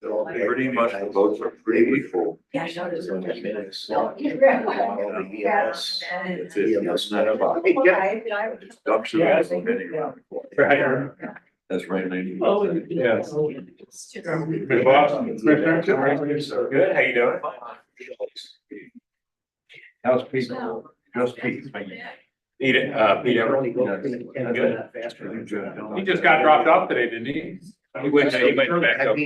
Pretty much the votes are pretty full. Yeah, I noticed. Minutes. Ducks are at the committee. That's right, lady. Oh, yes. Good, boss. Good, how you doing? How's Pete? Just Pete. Pete Everett. Good. He just got dropped off today, didn't he? He went back up.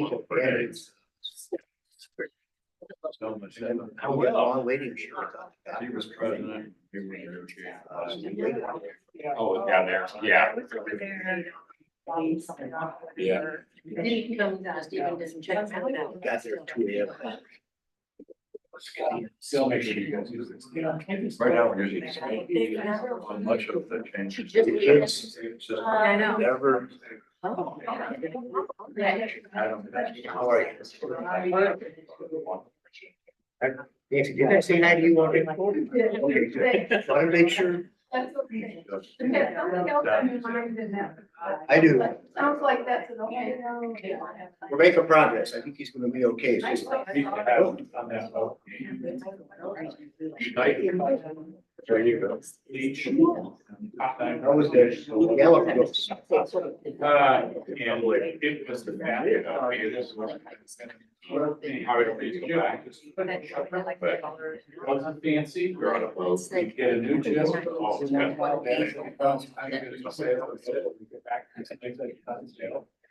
I was long waiting. He was president. Oh, down there, yeah. Yeah. Didn't come down, Stephen doesn't check them out. Got there at 2 a.m. Still make sure you guys use this. Right now, we're using much of the change. I know. Never. Oh. How are you? Nancy, did I say hi to you already? Okay, good. Want to make sure? That's okay. Okay, something else on your mind than that. I do. Sounds like that's an okay. We're making progress. I think he's gonna be okay. Needs to have on that vote. There you go. Each. How was that? Yellow books. And it was the bad, it is. How it is. But wasn't fancy. We're on a boat. You get a new gist. Oh, it's got-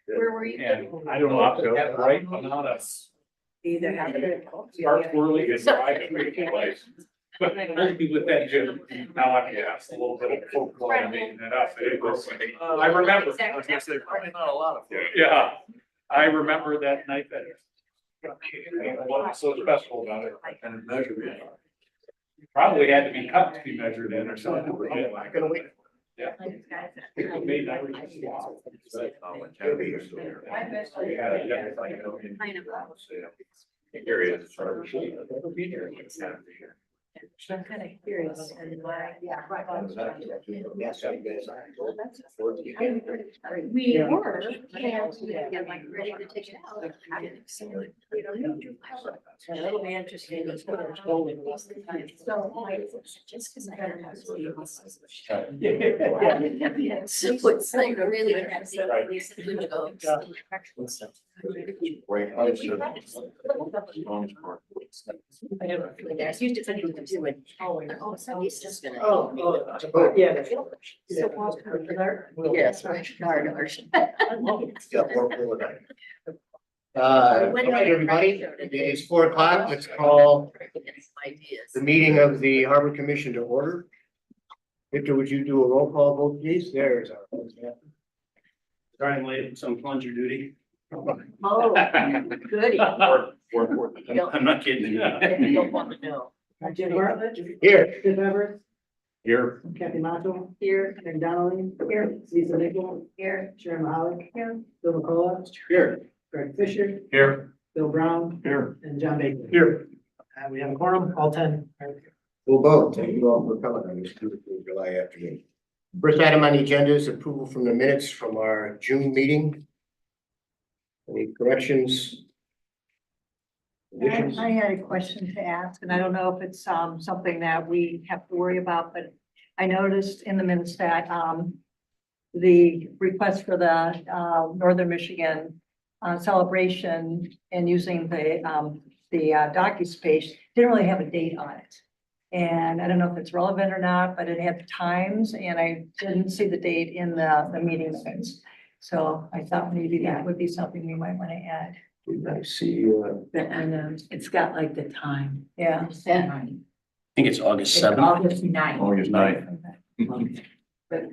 Where were you? And I don't know, I feel that right amount of Either have it. start swirling and drive it pretty place. But maybe with that gym, now I can ask a little bit of folklore and making it up. It was like, I remember. I was gonna say, probably not a lot of. Yeah, I remember that night that. What's so special about it? And measurement. Probably had to be cut to be measured in or something. I'm gonna wait. Yeah. It made that really small. I know. Area. I'm kind of curious and why. Yes, I guess. We were, and like ready to take it out. It'll be interesting. Just because I had a. So it's like really. There's used to something to do with. Oh, so he's just gonna. Yeah. Yes, right. Got more full of that. All right, everybody, it is 4 o'clock. Let's call the meeting of the Harbor Commission to order. Victor, would you do a roll call vote, please? There's our. Starting late, some plunger duty. Oh, goody. I'm not kidding you. You don't want to know. Jim Bartlett. Here. Steve Everett. Here. Kathy Macho. Here. Ken Donnelly. Here. Lisa Nichol. Here. Sharon Mahalik. Here. Bill McCullough. Here. Greg Fisher. Here. Bill Brown. Here. And John Baker. Here. We have a quorum, all 10. We'll vote. Thank you all for coming on this beautiful July afternoon. First item on the agenda is approval from the minutes from our June meeting. Any corrections? Additions? I had a question to ask, and I don't know if it's something that we have to worry about, but I noticed in the minutes that the request for the Northern Michigan celebration and using the DocuSpace didn't really have a date on it. And I don't know if it's relevant or not, but it had the times, and I didn't see the date in the meeting minutes. So I thought maybe that would be something we might want to add. Did I see, And it's got like the time. Yeah. I think it's August 7th. August 9th. August 9th. But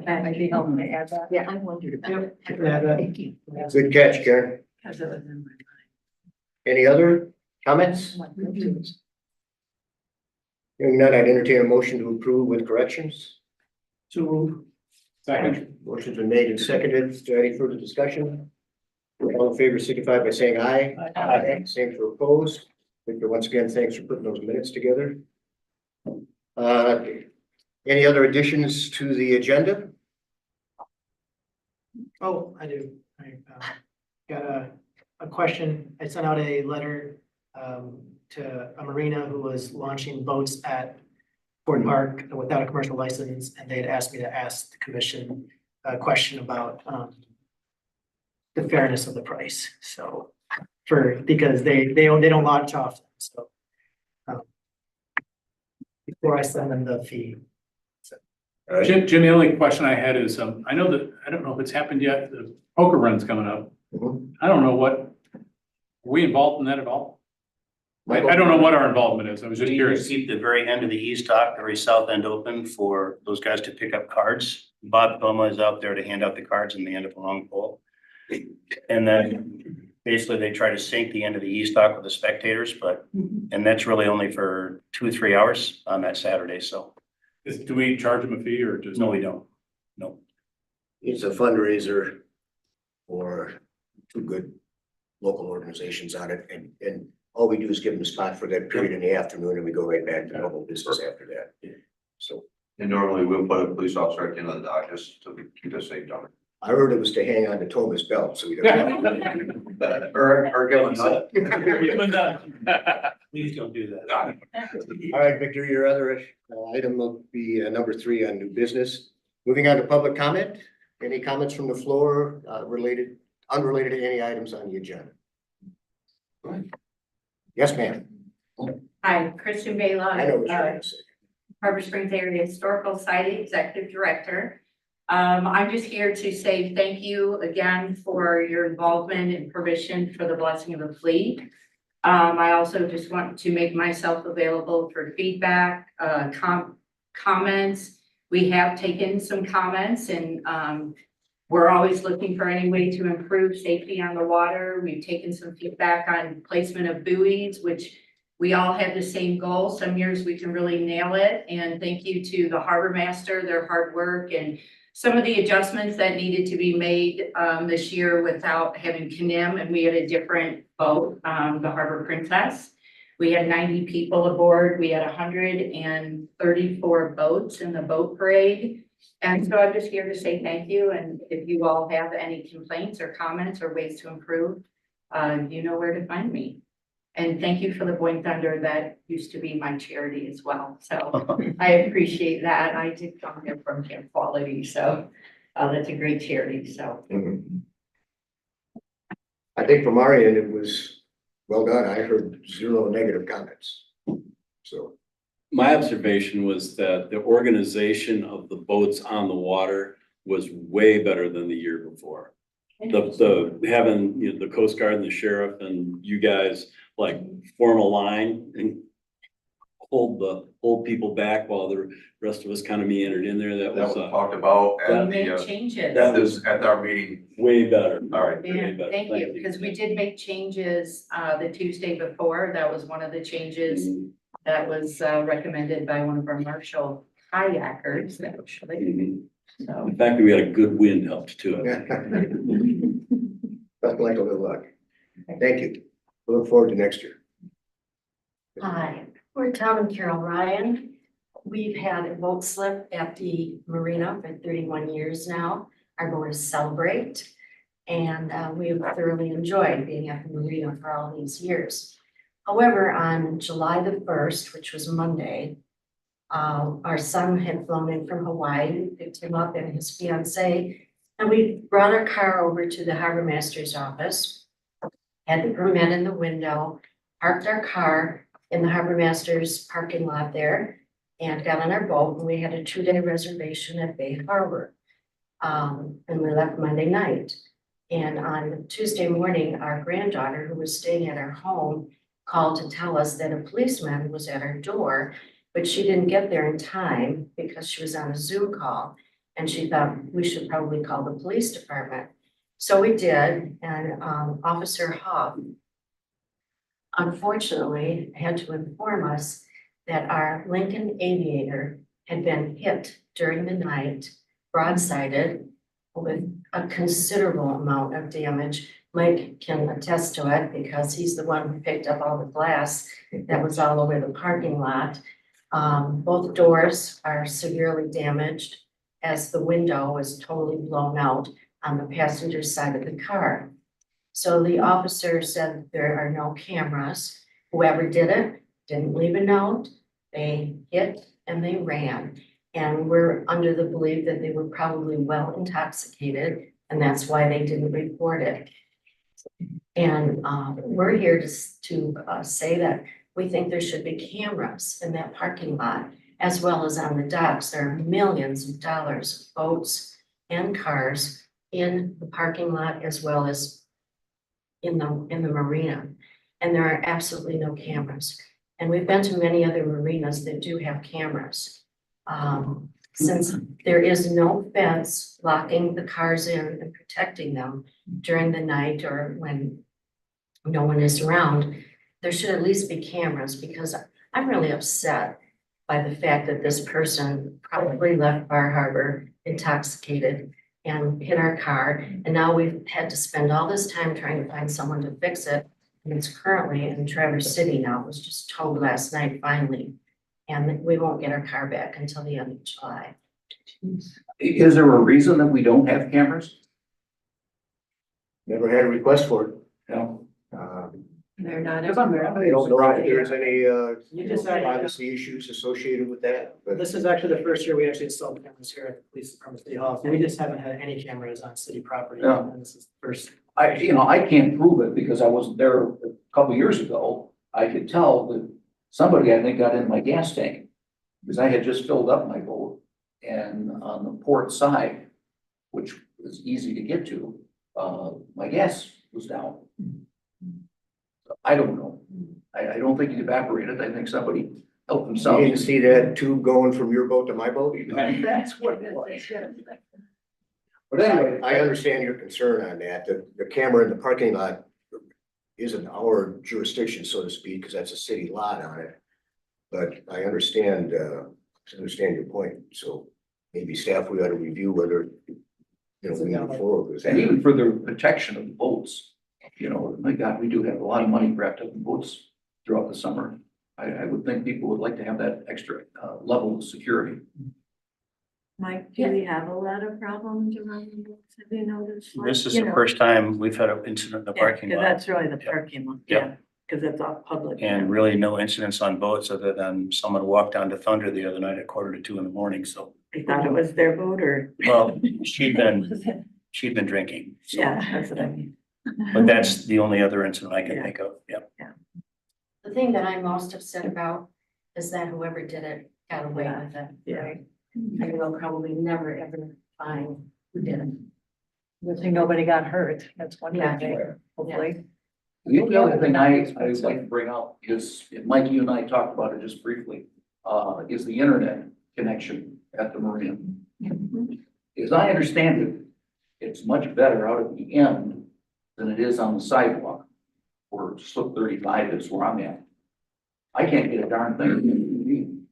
that might be helpful to add that. Yeah, I wondered about it. Thank you. good catch, Karen. Because it was in Any other comments? my mind. Hearing none, I'd entertain a motion to approve with corrections. Second. Motion's been made and seconded. Is there any further discussion? All in favor signify by saying aye. Aye. Same for opposed. Victor, once again, thanks for putting those minutes together. Any other additions to the agenda? Oh, I do. I got a a question. I sent out a letter to a marina who was launching boats at Ford Park without a commercial license, and they had asked me to ask the commission a question about the fairness of the price. So because they don't launch often, so before I send them the fee. All right. Jim, the only question I had is, I know that, I don't know if it's happened yet, the poker run's coming up. Mhm. I don't know are we involved in that at all? I don't know what our involvement is. I was just We curious. keep the very end of the east dock, the very south end open for those guys to pick up cards. Bob Poma is out there to hand out the cards in the end of a long pole. And then basically they try to sink the end of the east dock with the spectators, and that's really only for 2 or 3 hours on that Saturday, so Do we charge them a fee or just? no, we don't. No. It's a fundraiser for two good local organizations on it, and all we do is give them a spot for that period in the afternoon, and we go right back to normal business after that. So And normally we'll put a police officer at the end of the dock just to keep us safe down I heard it was to hang on to Thomas' belt, so we don't. there. Or get on. Please don't do that. All right, Victor, your other item will be number 3 on new business. Moving on to public comment. Any comments from the floor unrelated to any items on the agenda? Yes, ma'am. Hi, Christian I know what you're Baylock, trying to say. Harbor Springs Area Historical Society Executive Director. I'm just here to say thank you again for your involvement and permission for the blessing of the fleet. I also just want to make myself available for feedback, comments. We have taken some comments and we're always looking for any way to improve safety on the water. We've taken some feedback on placement of buoys, which we all have the same goal. Some years we can really nail it. And thank you to the harbor master, their hard work, and some of the adjustments that needed to be made this year without having Canem, and we had a different boat, the Harbor Princess. We had 90 people aboard. We had 134 boats in the boat parade. And so I'm just here to say thank you. And if you all have any complaints or comments or ways to improve, you know where to find me. And thank you for the Boing Thunder. That used to be my charity as well. So I appreciate that. I did come here from Camp Quality. So that's a great charity. So Mhm. I think from our end, it was well done. I heard 0 negative comments. So, My observation was that the organization of the boats on the water was way better than the year before. The having, you know, the Coast Guard and the sheriff and you guys like form a line and hold people back while the rest of us kind of meandered in there. That That was was talked about we at made the, changes. at our meeting. way better. All right. Yeah, Way better. thank you, because we did make changes the Tuesday before. That was one of the changes that was recommended by one of our Marshall kayakers, actually. Mhm. So, The fact that we had a good wind helped too. nothing like a little luck. Thank you. We look forward to next year. Hi, we're Tom and Carol Ryan. We've had a boat slip at the marina for 31 years now. Our boat is Celebrate. And we've thoroughly enjoyed being at the marina for all these years. However, on July the 1st, which was Monday, our son had flown in from Hawaii, picked him up and his fiance. And we brought our car over to the harbor master's office, had the permit in the window, parked our car in the harbor master's parking lot there, and got on our boat, and we had a 2-day reservation at Bay Harbor. And we left Monday night. And on Tuesday morning, our granddaughter, who was staying at our home, called to tell us that a policeman was at our door, but she didn't get there in time because she was on a Zoom call. And she thought we should probably call the police department. So we did, and Officer Huff unfortunately had to inform us that our Lincoln Aviator had been hit during the night, broadsided with a considerable amount of damage. Mike can attest to it because he's the one who picked up all the glass that was all over the parking lot. Both doors are severely damaged as the window was totally blown out on the passenger side of the car. So the officer said there are no cameras. Whoever did it didn't leave a note. They hit and they ran. And we're under the belief that they were probably well intoxicated, and that's why they didn't report it. And we're here to say that we think there should be cameras in that parking lot, as well as on the docks. There are millions of dollars of boats and cars in the parking lot as well as in the marina. And there are absolutely no cameras. And we've been to many other marinas that do have cameras. Since there is no fence locking the cars in and protecting them during the night or when no one is around, there should at least be cameras, because I'm really upset by the fact that this person probably left Bar Harbor intoxicated and hit our car. And now we've had to spend all this time trying to find someone to fix it. And it's currently in Traverse City now. It was just towed last night finally. And we won't get our car back until the end of July. Is there a reason that we don't have cameras? Never had a request for it. No. They're not. I don't know if there's any, You just said- privacy issues associated with that, but. This is actually the first year we actually installed cameras here at the police department, City Hall. So we just haven't had any cameras on city property. Yeah. And this is the first. I can't prove it because I wasn't there a couple years ago. I could tell that somebody, I think, got in my gas tank because I had just filled up my boat, and on the port side, which was easy to get to, my gas was down. I don't know. I don't think it evaporated. I think somebody helped You themselves. didn't see that tube going from your boat to my boat? That's what it was. But anyway, I understand your concern on that. The camera in the parking lot isn't our jurisdiction, so to speak, because that's a city lot on it. But I understand your point. So maybe staff, we ought to review whether, we move forward with and that. even for the protection of the boats, my God, we do have a lot of money wrapped up in boats throughout the summer. I would think people would like to have that extra level of security. Mike, do we have a lot of problems around the books? Have you noticed? This is the first time we've had an incident in the parking lot. That's really the Yeah. parking lot, Yeah. because it's all public. And really no incidents on boats other than someone walked down to Thunder the other night at 1:45 in the morning, so. They thought it was their boat or? Well, she'd been drinking. so- Yeah, that's what I mean. But that's the only other incident I can think of, yeah. The thing that I'm most upset about is that whoever did it got away with it. Yeah. And we'll probably never, ever find who did it. Good thing nobody got hurt. That's one Yeah. thing, hopefully. The only other thing I would like to bring up is, and Mike, you and I talked about it just briefly, is the internet connection at the marina. As I understand it, it's much better out at the end than it is on the sidewalk, or slip 35 is where I'm at. I can't get a darn thing.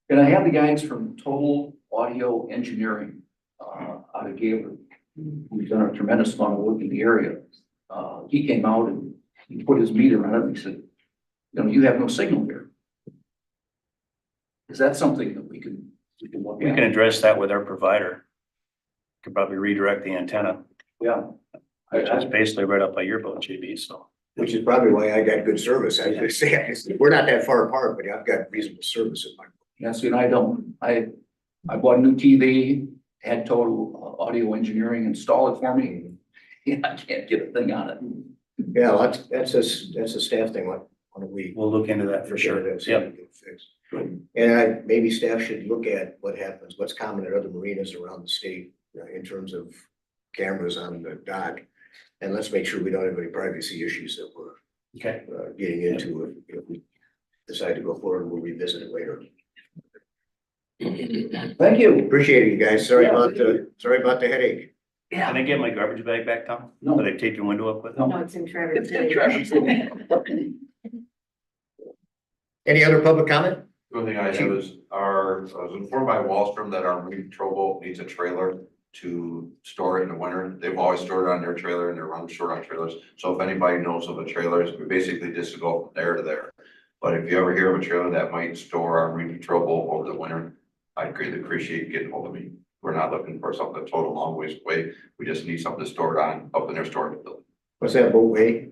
Can I have the guys from Total Audio Engineering, out of Gaylord, who's done a tremendous amount of work in the area? He came out and he put his meter on it and he said, you have no signal here. Is that something that we can look We at? can address that with our provider. Could probably redirect the antenna, Yeah. which is basically right up by your boat, JB, so. Which is probably why I got good service. I just say, we're not that far apart, but I've got reasonable service in my. Yes, and I don't. I bought a new TV, had Total Audio Engineering install it for me. Yeah, I can't get a thing on it. Yeah, well, that's a staff thing. Why don't we? We'll look into that for sure. That's Yep. fixed. And maybe staff should look at what happens, what's common at other marinas around the state in terms of cameras on the dock. And let's make sure we don't have any privacy issues that we're Okay. getting into if we decide to go forward. We'll revisit it later. Thank you. Appreciate it, you guys. Sorry about the headache. Can I get my garbage bag back, Tom? No. Did I tape your window up with it? No. No, it's in Traverse It's in City. Traverse City. Any other public comment? The only thing I have is I was informed by Wallstrom that our marine patrol boat needs a trailer to store it in the winter. They've always stored it on their trailer and they're running short on trailers. So if anybody knows of a trailer, we basically just go from there to there. But if you ever hear of a trailer that might store our marine patrol boat over the winter, I'd greatly appreciate getting hold of me. We're not looking for something that's total long ways away. We just need something to store it on up in their storage building. What's that boat weigh?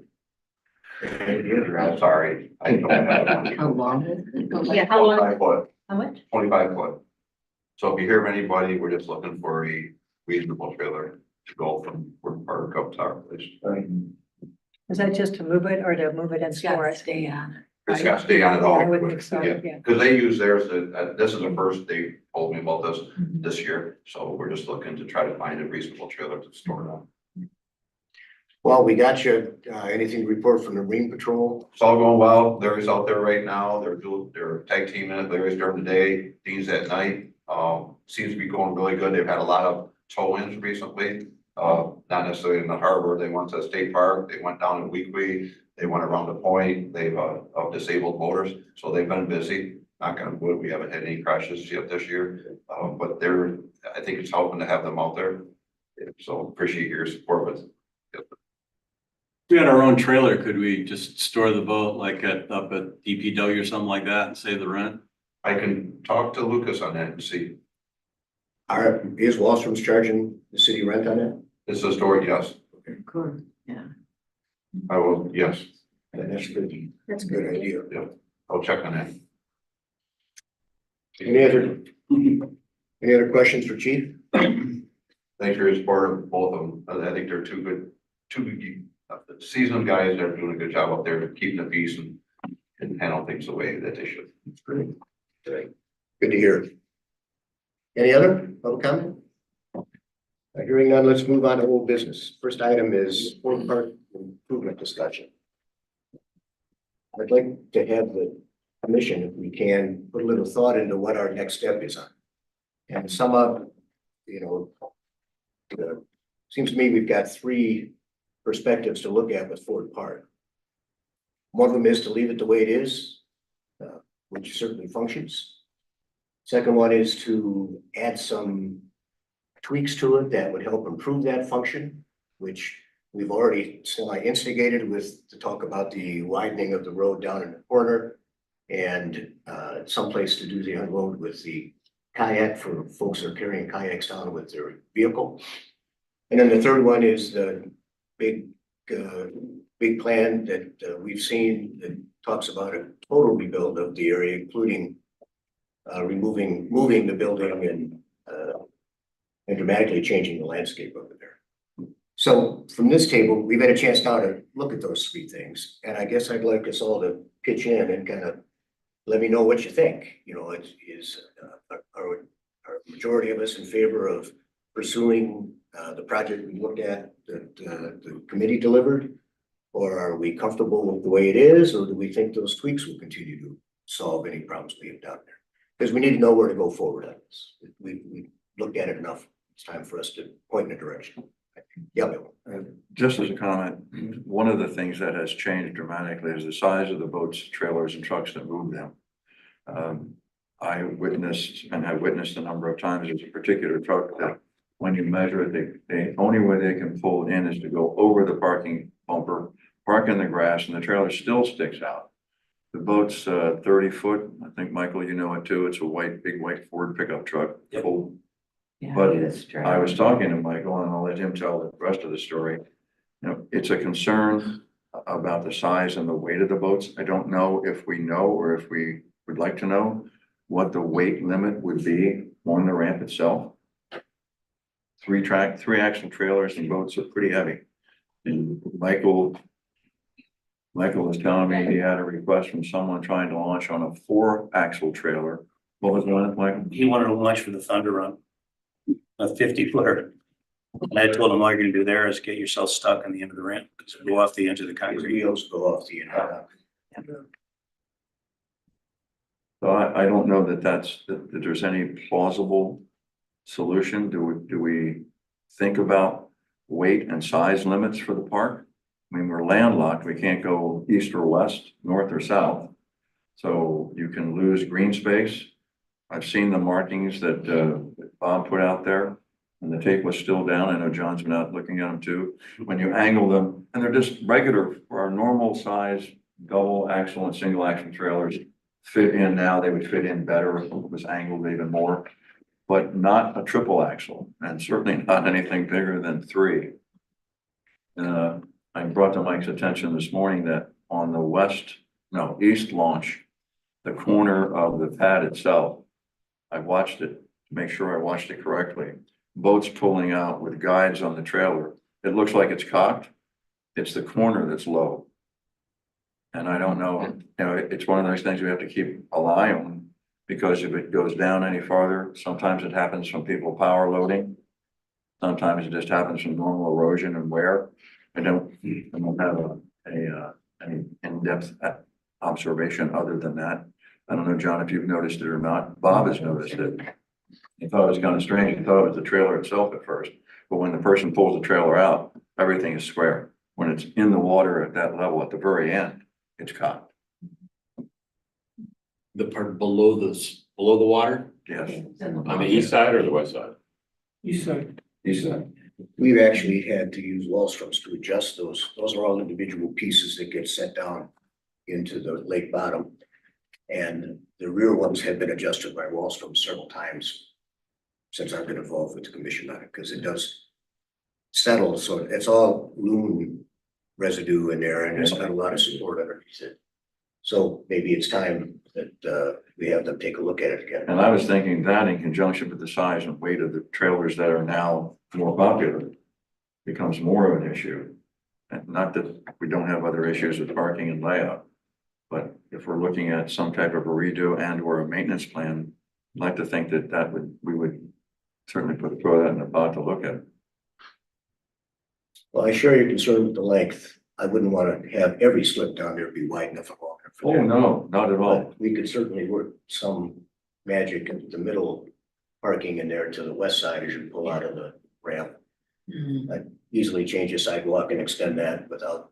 I'm sorry. I don't have How long is it? Yeah, how long, 25 foot, How much? 25 foot. So if you hear of anybody, we're just looking for a reasonable trailer to go from Wood Park up to our place. Is that just to move it or to move it and store it? stay on. It's got to stay on it all. I would think so, yeah. Because they use theirs, this is the first they told me about this year, so we're just looking to try to find a reasonable trailer to store it on. Well, we got you, anything to report from the Marine Patrol? It's all going well. Larry's out there right now. They're tag teaming it. Larry's during the day, Dean's at night. Seems to be going really good. They've had a lot of tow-ins recently. Not necessarily in the harbor. They went to State Park. They went down to Weequahic. They went around the point. They've, of disabled motors. So they've been busy. Knock on wood, we haven't had any crashes yet this year. But I think it's helping to have them out there. So appreciate your support with. If we had our own trailer, could we just store the boat like up at DPW or something like that and save the rent? I can talk to Lucas on that and see. Is Wallstrom's charging the city rent on it? This is a story, yes. Good, yeah. I will, yes. That's good. That's a Good idea. I'll check on that. Any other questions for Chief? Thanks for your support of both of them. I think they're two seasoned guys that are doing a good job up there, keeping the peace and handle things the way that they should. Great. Good to hear. Any other public comment? Hearing none, let's move on to old business. First item is Ford Park improvement discussion. I'd like to have the commission, if we can, put a little thought into what our next step is on. And sum up, seems to me we've got three perspectives to look at with Ford Park. One of them is to leave it the way it is, which certainly functions. Second one is to add some tweaks to it that would help improve that function, which we've already instigated with to talk about the widening of the road down in the corner and someplace to do the unload with the kayak for folks that are carrying kayaks down with their vehicle. And then the third one is the big plan that we've seen that talks about a total rebuild of the area, including moving the building and dramatically changing the landscape over there. So from this table, we've had a chance now to look at those three things, and I guess I'd like us all to pitch in and kind of let me know what you think. Are majority of us in favor of pursuing the project we looked at that the committee delivered? Or are we comfortable with the way it is, or do we think those tweaks will continue to solve any problems we have down there? Because we need to know where to go forward on this. We looked at it enough. It's time for us to point in a direction. Yeah, Bill. Just as a comment, one of the things that has changed dramatically is the size of the boats, trailers and trucks that move them. I witnessed and have witnessed a number of times there's a particular truck that when you measure it, the only way they can pull it in is to go over the parking bumper, park in the grass, and the trailer still sticks out. The boat's 30 foot. I think, Michael, you know it too. It's a big white Ford pickup truck. Full. But I was talking to Michael, and I'll let him tell the rest of the story. It's a concern about the size and the weight of the boats. I don't know if we know or if we would like to know what the weight limit would be on the ramp itself. Three axle trailers and boats are pretty heavy. And Michael was telling me he had a request from someone trying to launch on a 4-axle trailer. What was one, Michael? He wanted to launch for the Thunder Run, a 50-footer. And I told him all you're gonna do there is get yourself stuck on the end of the ramp, because it'll go off the edge of the The concrete. wheels go off the end. So I don't know that there's any plausible solution. Do we think about weight and size limits for the park? I mean, we're landlocked. We can't go east or west, north or south. So you can lose green space. I've seen the markings that Bob put out there and the tape was still down. I know John's been out looking at them too. When you angle them, and they're just regular for our normal size double axle and single axle trailers fit in now. They would fit in better if it was angled even more, but not a triple axle and certainly not anything bigger than 3. I brought to Mike's attention this morning that on the east launch, the corner of the pad itself, I watched it to make sure I watched it correctly. Boats pulling out with guides on the trailer. It looks like it's cocked. It's the corner that's low. And I don't know, it's one of those things we have to keep an eye on, because if it goes down any farther, sometimes it happens from people power loading. Sometimes it just happens from normal erosion and wear. I don't have any in-depth observation other than that. I don't know, John, if you've noticed it or not. Bob has noticed it. He thought it was kind of strange. He thought it was the trailer itself at first, but when the person pulls the trailer out, everything is square. When it's in the water at that level at the very end, it's cocked. The part below below the water, Yes. on the east side or the west side? East side. We've actually had to use Wallstroms to adjust those. Those are all individual pieces that get set down into the lake bottom. And the rear ones have been adjusted by Wallstrom several times since I've been involved with the commission on it, because it does settle. So it's all loon residue in there, and there's not a lot of support underneath it. So maybe it's time that we have them take a look at it again. And I was thinking that in conjunction with the size and weight of the trailers that are now more popular becomes more of an issue. And not that we don't have other issues with parking and layout, but if we're looking at some type of a redo and or a maintenance plan, I'd like to think that we would certainly throw that in the pot to look at. Well, I share your concern with the length. I wouldn't want to have every slip down there be wide enough and long enough for Oh, that. no, not at all. But we could certainly work some magic into the middle parking in there to the west side as you pull out of the ramp. I'd easily change the sidewalk and extend that without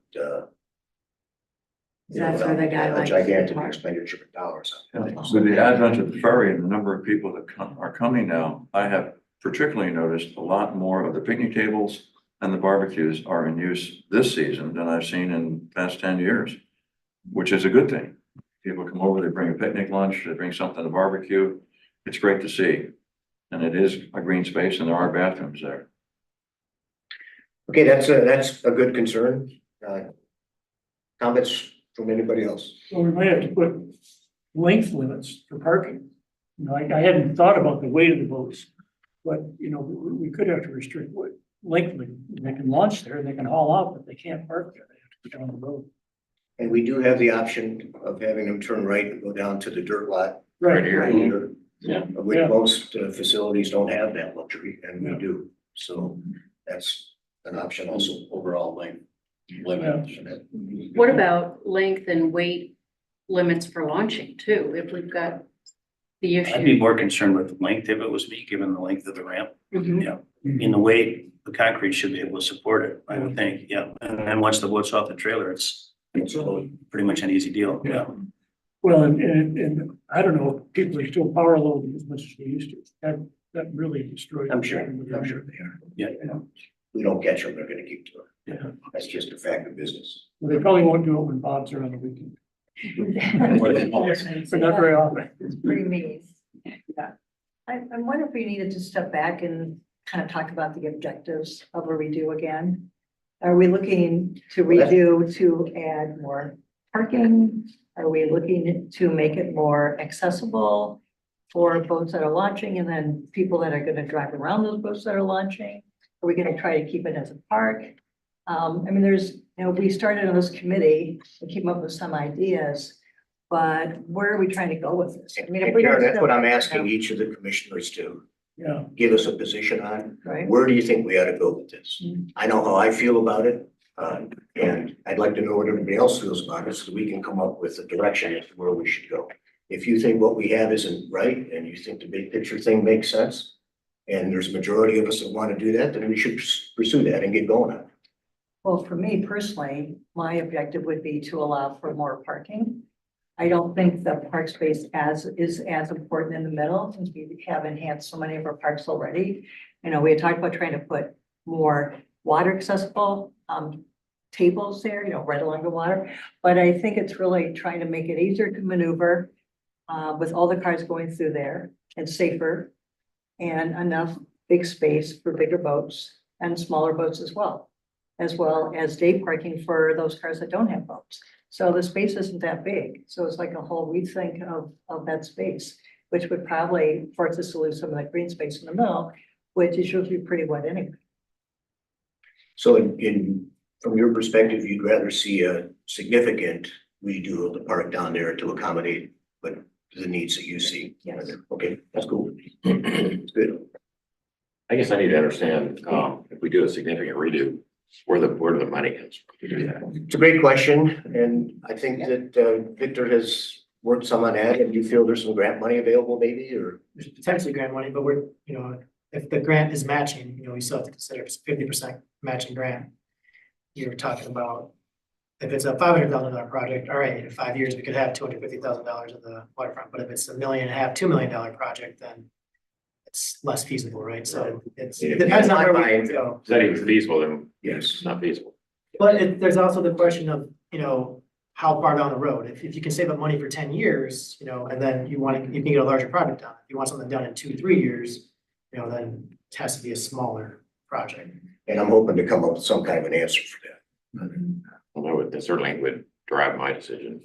That's where the guy a likes. gigantic expenditure of dollars. With the advent of the ferry and the number of people that are coming now, I have particularly noticed a lot more of the picnic tables and the barbecues are in use this season than I've seen in the past 10 years, which is a good thing. People come over, they bring a picnic lunch, they bring something to barbecue. It's great to see. And it is a green space and there are bathrooms there. Okay, that's a good concern. Comments from anybody else? Well, we might have to put length limits for parking. You know, I hadn't thought about the weight of the boats, but, you know, we could have to restrict what length limit. They can launch there, they can haul out, but they can't park there. They have to go down the road. And we do have the option of having them turn right and go down to the dirt lot. Right here. Yeah. Which Yeah. most facilities don't have that luxury, and we do. So that's an option also, overall length limit. What about length and weight limits for launching too, if we've got the I'd be issue? more concerned with the length if it was me, given the length of the ramp. Mhm. Yeah, in the weight, the concrete should be able to support it, I would think, yeah. And then once the wood's off the trailer, it's pretty much an easy deal, yeah. Well, and I don't know, if people are still power loading as much as they used to. That really destroyed. I'm sure they are. Yeah. We don't catch them, they're gonna keep doing it. Yeah. That's just a fact of business. Well, they probably won't do it when Bob's are on the weekend. But not very often. It's pretty mean. Yeah. I wonder if we needed to step back and kind of talk about the objectives of a redo again. Are we looking to redo to add more parking? Are we looking to make it more accessible for boats that are launching and then people that are gonna drive around those boats that are launching? Are we gonna try to keep it as a park? I mean, we started on this committee and came up with some ideas, but where are we trying to go with this? I mean, if we don't. Karen, that's what I'm asking each of the commissioners to Yeah. give us a position on. Right. Where do you think we ought to go with this? Mm. I know how I feel about it, and I'd like to know what everybody else feels about it, so we can come up with a direction as to where we should go. If you think what we have isn't right, and you think the big picture thing makes sense, and there's a majority of us that want to do that, then we should pursue that and get going on it. Well, for me personally, my objective would be to allow for more parking. I don't think the park space is as important in the middle, since we have enhanced so many of our parks already. You know, we had talked about trying to put more water accessible tables there, right along the water. But I think it's really trying to make it easier to maneuver with all the cars going through there and safer and enough big space for bigger boats and smaller boats as well. as well as day parking for those cars that don't have boats. So the space isn't that big. So it's like a whole rethink of that space, which would probably force us to lose some of that green space in the middle, which is usually pretty wet anyway. So from your perspective, you'd rather see a significant redo of the park down there to accommodate the needs that you see? Yes. Okay, that's cool. It's good. I guess I need to understand, if we do a significant redo, where the money comes from to do that. It's a great question, and I think that Victor has worked some on that, and do you feel there's some grant money available maybe, or? There's potentially grant money, but we're, if the grant is matching, we still have to consider it's 50% matching grant. You're talking about, if it's a $500,000 project, all right, in 5 years, we could have $250,000 in the waterfront, but if it's $1.5 million, $2 million project, then it's less feasible, right? So it depends on where we go. Is that even feasible? Then Yes. it's not feasible. But there's also the question of, how far down the road, if you can save up money for 10 years, and then you can get a larger project done. If you want something done in 2-3 years, then it has to be a smaller project. And I'm hoping to come up with some kind of an answer for that. Well, that certainly would drive my decision.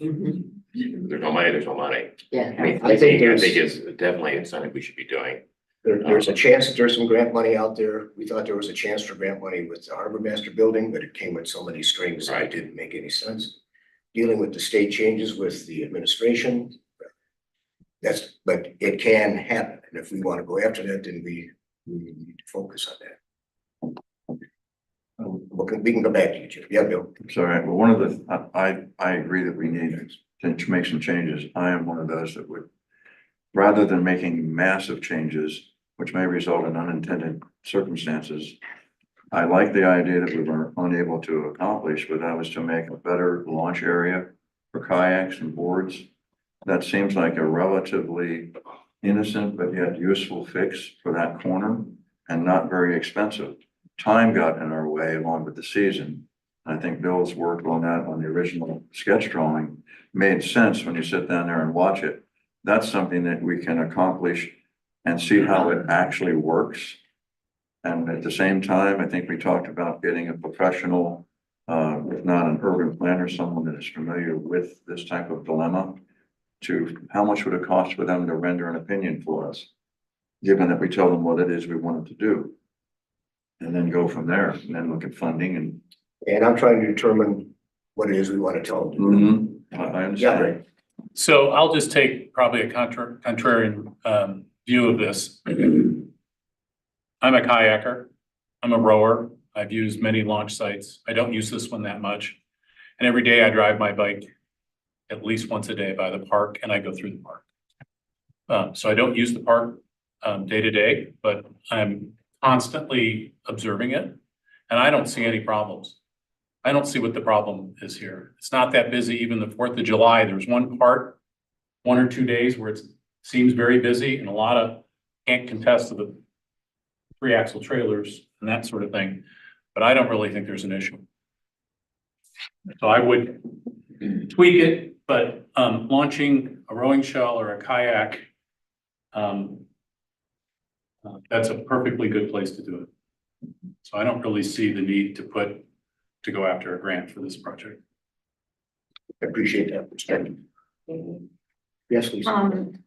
If there's no money, there's no money. Yeah. I mean, I think it's definitely something we should be doing. There's a chance that there's some grant money out there. We thought there was a chance for grant money with the Harbor Master Building, but it came with so many strings that it Right. didn't make any sense. Dealing with the state changes with the administration. But it can happen, and if we want to go after that, then we need to focus on that. We can come back to you, Jim. Yeah, Bill. It's all right. Well, one of the, I agree that we need to make some changes. I am one of those that would, rather than making massive changes, which may result in unintended circumstances, I like the idea that we were unable to accomplish, but that was to make a better launch area for kayaks and boards. That seems like a relatively innocent but yet useful fix for that corner and not very expensive. Time got in our way along with the season. I think Bill's work on that on the original sketch drawing made sense when you sit down there and watch it. That's something that we can accomplish and see how it actually works. And at the same time, I think we talked about getting a professional, if not an urban planner, someone that is familiar with this type of dilemma, to how much would it cost for them to render an opinion for us, given that we tell them what it is we want them to do. And then go from there, and then look at funding And I'm trying to determine what it is we want to tell them. to do. I Yeah, understand. right. So I'll just take probably a contrarian view of this. I'm a kayaker, I'm a rower, I've used many launch sites, I don't use this one that much. And every day I drive my bike at least once a day by the park and I go through the park. So I don't use the park day to day, but I'm constantly observing it and I don't see any problems. I don't see what the problem is here. It's not that busy. Even the 4th of July, there's one part, 1 or 2 days where it seems very busy and a lot of can't contest to the 3-axle trailers and that sort of thing. But I don't really think there's an issue. So I would tweak it, but launching a rowing shell or a kayak, that's a perfectly good place to do it. So I don't really see the need to go after a grant for this project. I appreciate that perspective. Yes, Lisa.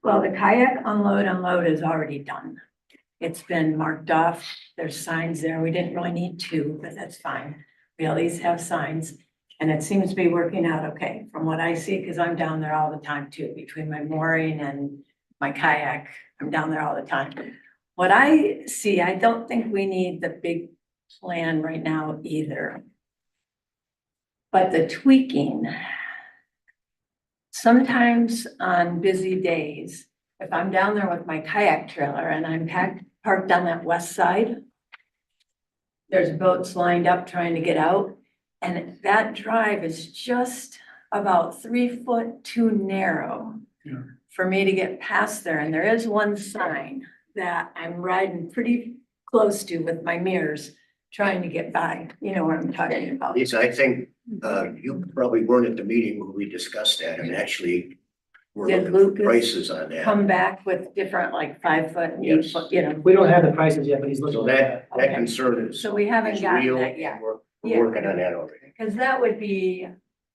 Well, the kayak unload is already done. It's been marked off. There's signs there. We didn't really need 2, but that's fine. We at least have signs and it seems to be working out okay from what I see, because I'm down there all the time too, between my mooring and my kayak. I'm down there all the time. What I see, I don't think we need the big plan right now either. But the tweaking, sometimes on busy days, if I'm down there with my kayak trailer and I'm parked on that west side, there's boats lined up trying to get out. And that drive is just about 3 foot too narrow for me to get past there. And there is one sign that I'm riding pretty close to with my mirrors, trying to get by. You know what I'm talking about. Lisa, I think you probably weren't at the meeting where we discussed that and actually we're Did looking for Lucas prices on that. come back with different, like 5 foot, and 8 Yes. foot, We don't have the prices yet, but he's looking So at that Okay. concern is. So we haven't is gotten real, that yet. and we're We're working on that already. Because that would be,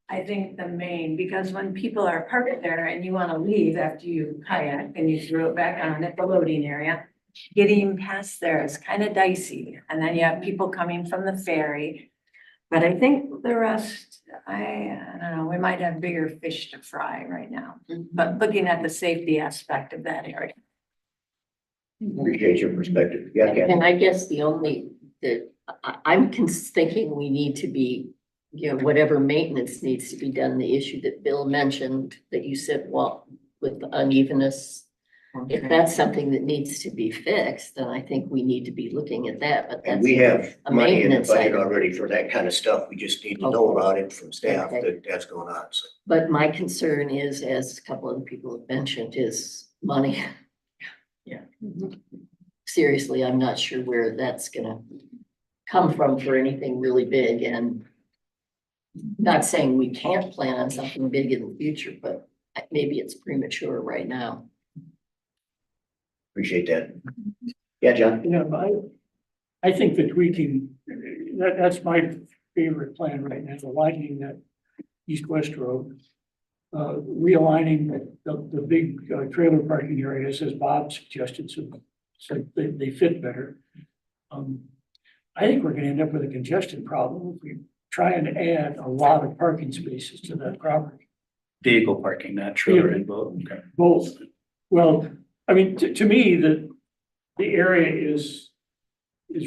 I think, the main, because when people are parked there and you want to leave after you kayak and you throw it back on at the loading area, getting past there is kind of dicey. And then you have people coming from the ferry. But I think the rest, I don't know, we might have bigger fish to fry right now. But looking at the safety aspect of that area. Appreciate your perspective. Yeah, Ken. And I guess the only, I'm thinking we need to be, you know, whatever maintenance needs to be done, the issue that Bill mentioned, that you said, well, with the unevenness. If that's something that needs to be fixed, then I think we need to be looking at that, but And that's. we have a money in the maintenance budget item. already for that kind of stuff. We just need to know about it from staff that that's going on. So But my concern is, as a couple of people have mentioned, is money. Yeah. Seriously, I'm not sure where that's gonna come from for anything really big, and not saying we can't plan on something big in the future, but maybe it's premature right now. appreciate that. Yeah, John? Yeah, but I think the tweaking, that's my favorite plan right now, the widening that east-west road. Realigning the big trailer parking areas, as Bob suggested, so they fit better. I think we're gonna end up with a congestion problem if we try and add a lot of parking spaces to that property. Vehicle parking, not trailer and boat. Okay. Both, well, I mean, to me, the area is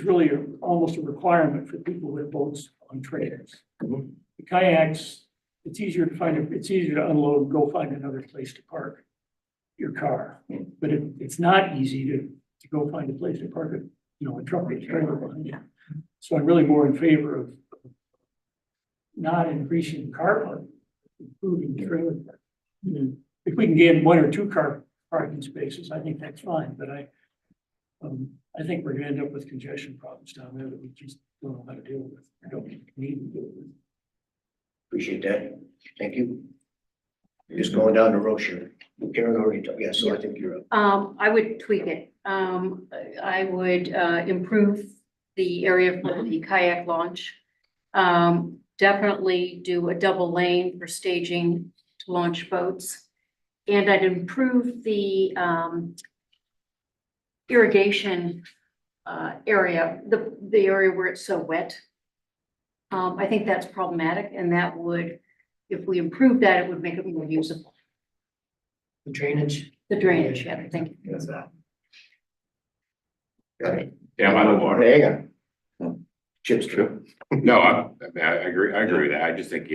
really almost a requirement for people with boats on trailers. The kayaks, it's easier to unload and go find another place to park your car. But it's not easy to go find a place to park it, a truck or trailer behind you. So I'm really more in favor of not increasing car parking, improving the trailer parking. If we can get 1 or 2 car parking spaces, I think that's fine, but I think we're gonna end up with congestion problems down there that we just don't know how to deal with. I don't need to deal with. Appreciate that. Thank you. Just going down the road here. Karen already talked, yeah, so I think you're up. I would tweak it. I would, improve the area for the kayak launch. Definitely do a double lane for staging to launch boats. And I'd improve the, irrigation, area, the area where it's so wet. I think that's problematic, and that would, if we improve that, it would make it more usable. The drainage. The drainage, yeah, thank you. Yes, that. Yeah, by the water. Hang on. Chip's true. No, I agree with that. I just think,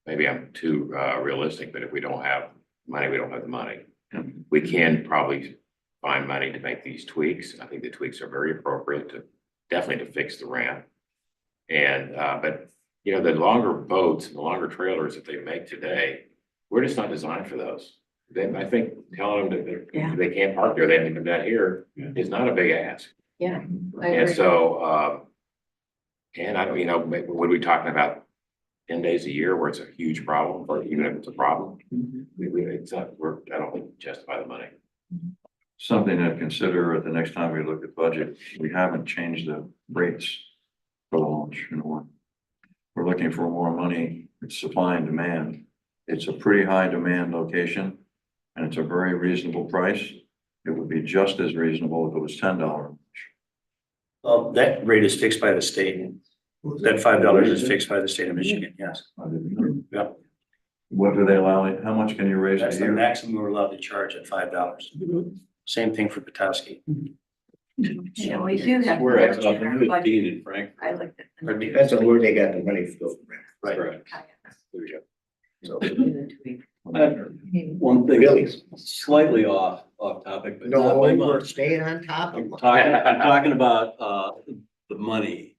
maybe I'm too realistic, but if we don't have money, we don't have the money. We can probably find money to make these tweaks. I think the tweaks are very appropriate definitely to fix the ramp. And, but, the longer boats and the longer trailers that they make today, we're just not designed for those. Then I think telling them that they can't park there, they have to come down here is not a big ask. Yeah. I And agree. so, and I don't, what are we talking about? 10 days a year where it's a huge problem, or even if it's a problem, it's not, I don't think justify the money. Something to consider at the next time we look at budget. We haven't changed the rates for the launch. We're looking for more money. It's supply and demand. It's a pretty high demand location and it's a very reasonable price. It would be just as reasonable if it was $10. Well, that rate is fixed by the state. That $5 is fixed by the state of Michigan, yes. Yep. What do they allow? How much can you raise a That's the year? maximum we're allowed to charge at $5. Same thing for Petoskey. Yeah, we do have. We're at 15 in Frankfurt. I looked at. Pardon me? Depends on where they got the money to go. Right. Correct. There you So, One thing, Really? slightly off topic, but no, not by we're much. staying on top I'm of. talking about, the money.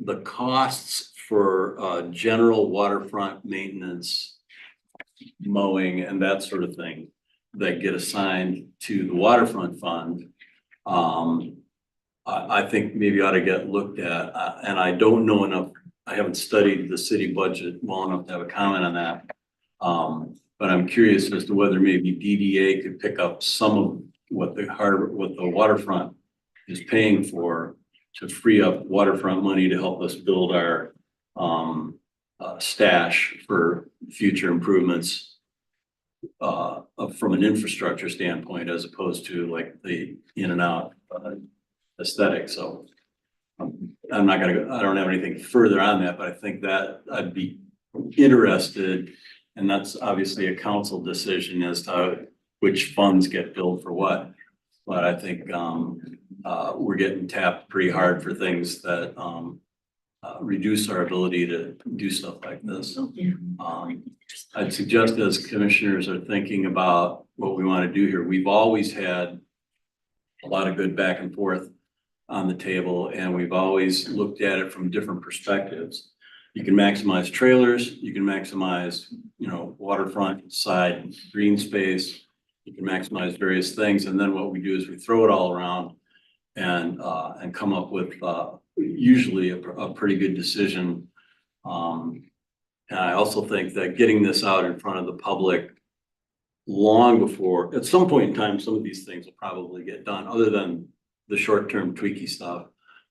The costs for, general waterfront maintenance, mowing and that sort of thing that get assigned to the waterfront fund. I think maybe ought to get looked at, and I don't know enough. I haven't studied the city budget well enough to have a comment on that. But I'm curious as to whether maybe DDA could pick up some of what the waterfront is paying for to free up waterfront money to help us build our stash for future improvements from an infrastructure standpoint, as opposed to like the in and out aesthetic. So I'm not gonna go, I don't have anything further on that, but I think that I'd be interested, and that's obviously a council decision as to which funds get billed for what. But I think we're getting tapped pretty hard for things that reduce our ability to do stuff like this. I'd suggest as commissioners are thinking about what we want to do here, we've always had a lot of good back and forth on the table, and we've always looked at it from different perspectives. You can maximize trailers, you can maximize, you know, waterfront side green space, you can maximize various things, and then what we do is we throw it all around and come up with usually a pretty good decision. And I also think that getting this out in front of the public long before, at some point in time, some of these things will probably get done, other than the short-term tweaky stuff.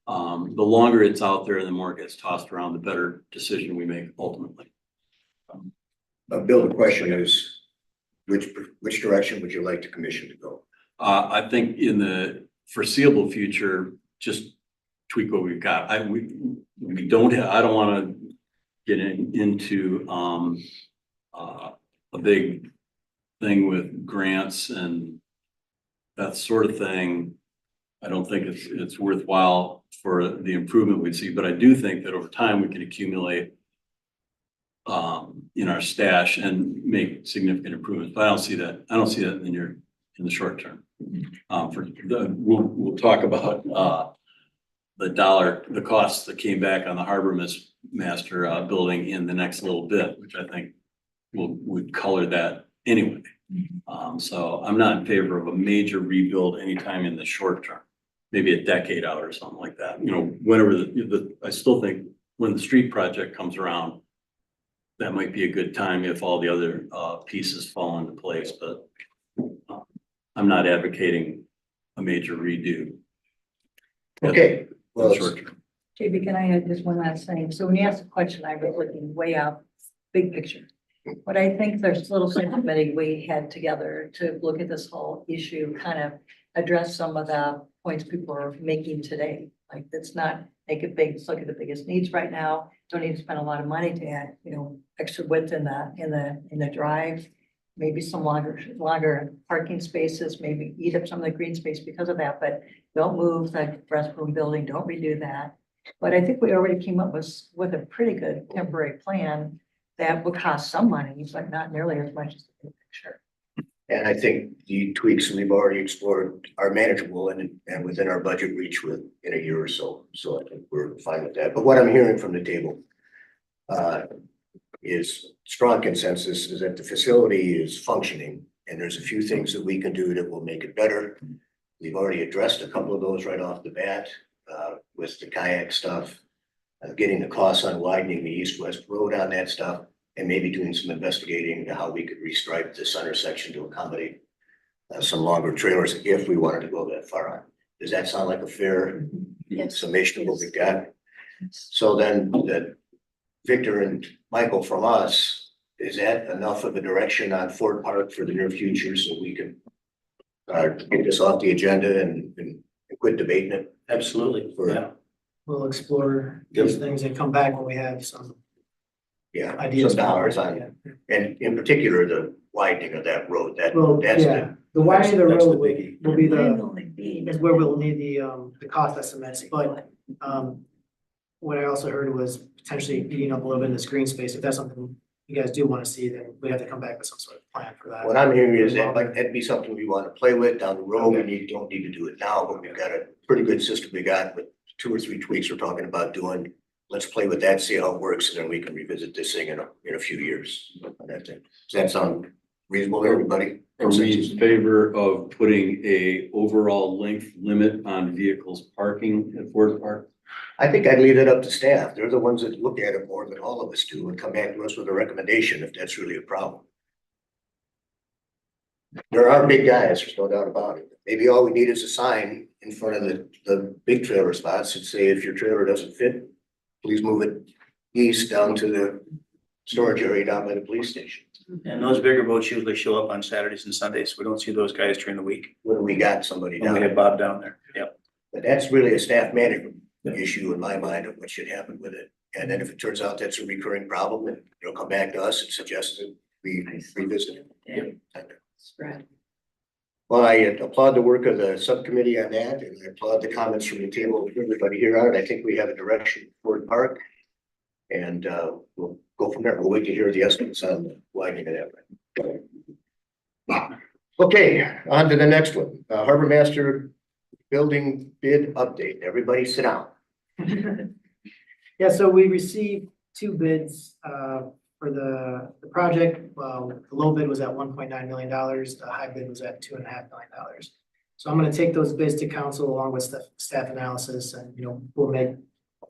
The longer it's out there and the more it gets tossed around, the better decision we make ultimately. Bill, the question is, which direction would you like the commission to go? I think in the foreseeable future, just tweak what we've got. We don't have, I don't want to get into a big thing with grants and that sort of thing. I don't think it's worthwhile for the improvement we'd see, but I do think that over time we can accumulate in our stash and make significant improvements. But I don't see that in the short term. We'll talk about the costs that came back on the Harbor Master building in the next little bit, which I think would color that anyway. So I'm not in favor of a major rebuild anytime in the short term, maybe a decade out or something like that. You know, whenever I still think when the street project comes around, that might be a good time if all the other pieces fall into place, but I'm not advocating a major redo. Okay, well, Short term. JB, can I add just one last thing? So when you asked the question, I was looking way out, big picture. But I think there's a little subcommittee we had together to look at this whole issue, kind of address some of the points people are making today. Like, let's not make it big, let's look at the biggest needs right now. Don't need to spend a lot of money to add, you know, extra width in the drive. Maybe some longer parking spaces, maybe eat up some of the green space because of that, but don't move the restroom building, don't redo that. But I think we already came up with a pretty good temporary plan that would cost some money, but not nearly as much as the big picture. and I think the tweaks we've already explored are manageable and within our budget reach in a year or so. So I think we're fine with that. But what I'm hearing from the table is strong consensus is that the facility is functioning and there's a few things that we can do that will make it better. We've already addressed a couple of those right off the bat with the kayak stuff, getting the costs on widening the east-west road on that stuff, and maybe doing some investigating into how we could restripe the center section to accommodate some longer trailers if we wanted to go that far on. Does that sound like a fair summation of what we've got? So then that Victor and Michael from us, is that enough of a direction on Ford Park for the near future so we can get this off the agenda and quit debating it? Absolutely, yeah. We'll explore these things and come back when we have some ideas. Some dollars on, and in particular, the widening of that road, that's The widening of the that's road biggie. will be is where we'll need the cost estimates, but what I also heard was potentially eating up a little bit of this green space. If that's something you guys do want to see, then we have to come back with some sort of plan for that. What I'm hearing is that that'd be something we want to play with down the road. We don't need to do it now, but we've got a pretty good system we got with 2 or 3 tweaks we're talking about doing. Let's play with that, see how it works, and then we can revisit this thing in a few years. Does that sound reasonable to everybody? Are we in favor of putting a overall length limit on vehicles parking at Ford Park? I think I'd leave it up to staff. They're the ones that look at it more than all of us do and come back to us with a recommendation if that's really a problem. There are big guys, there's no doubt about it. Maybe all we need is a sign in front of the big trailer spots that say if your trailer doesn't fit, please move it east down to the storage area down by the police station. And those bigger boats usually show up on Saturdays and Sundays. We don't see those guys during the week. When we got somebody When we down. have Bob down there. Yep. But that's really a staff management issue in my mind of what should happen with it. And then if it turns out that's a recurring problem, then they'll come back to us and suggest that we revisit it. Yeah. Right. Well, I applaud the work of the subcommittee on that, and I applaud the comments from the table, everybody here on it. I think we have a direction for the park. And we'll go from there. We'll wait to hear the estimates on the widening of that. Okay, on to the next one. Harbor Master Building bid update. Everybody sit down. Yeah, so we received two bids for the project. Well, the low bid was at $1.9 million. The high bid was at $2.5 million. So I'm gonna take those bids to council along with staff analysis, and, you know,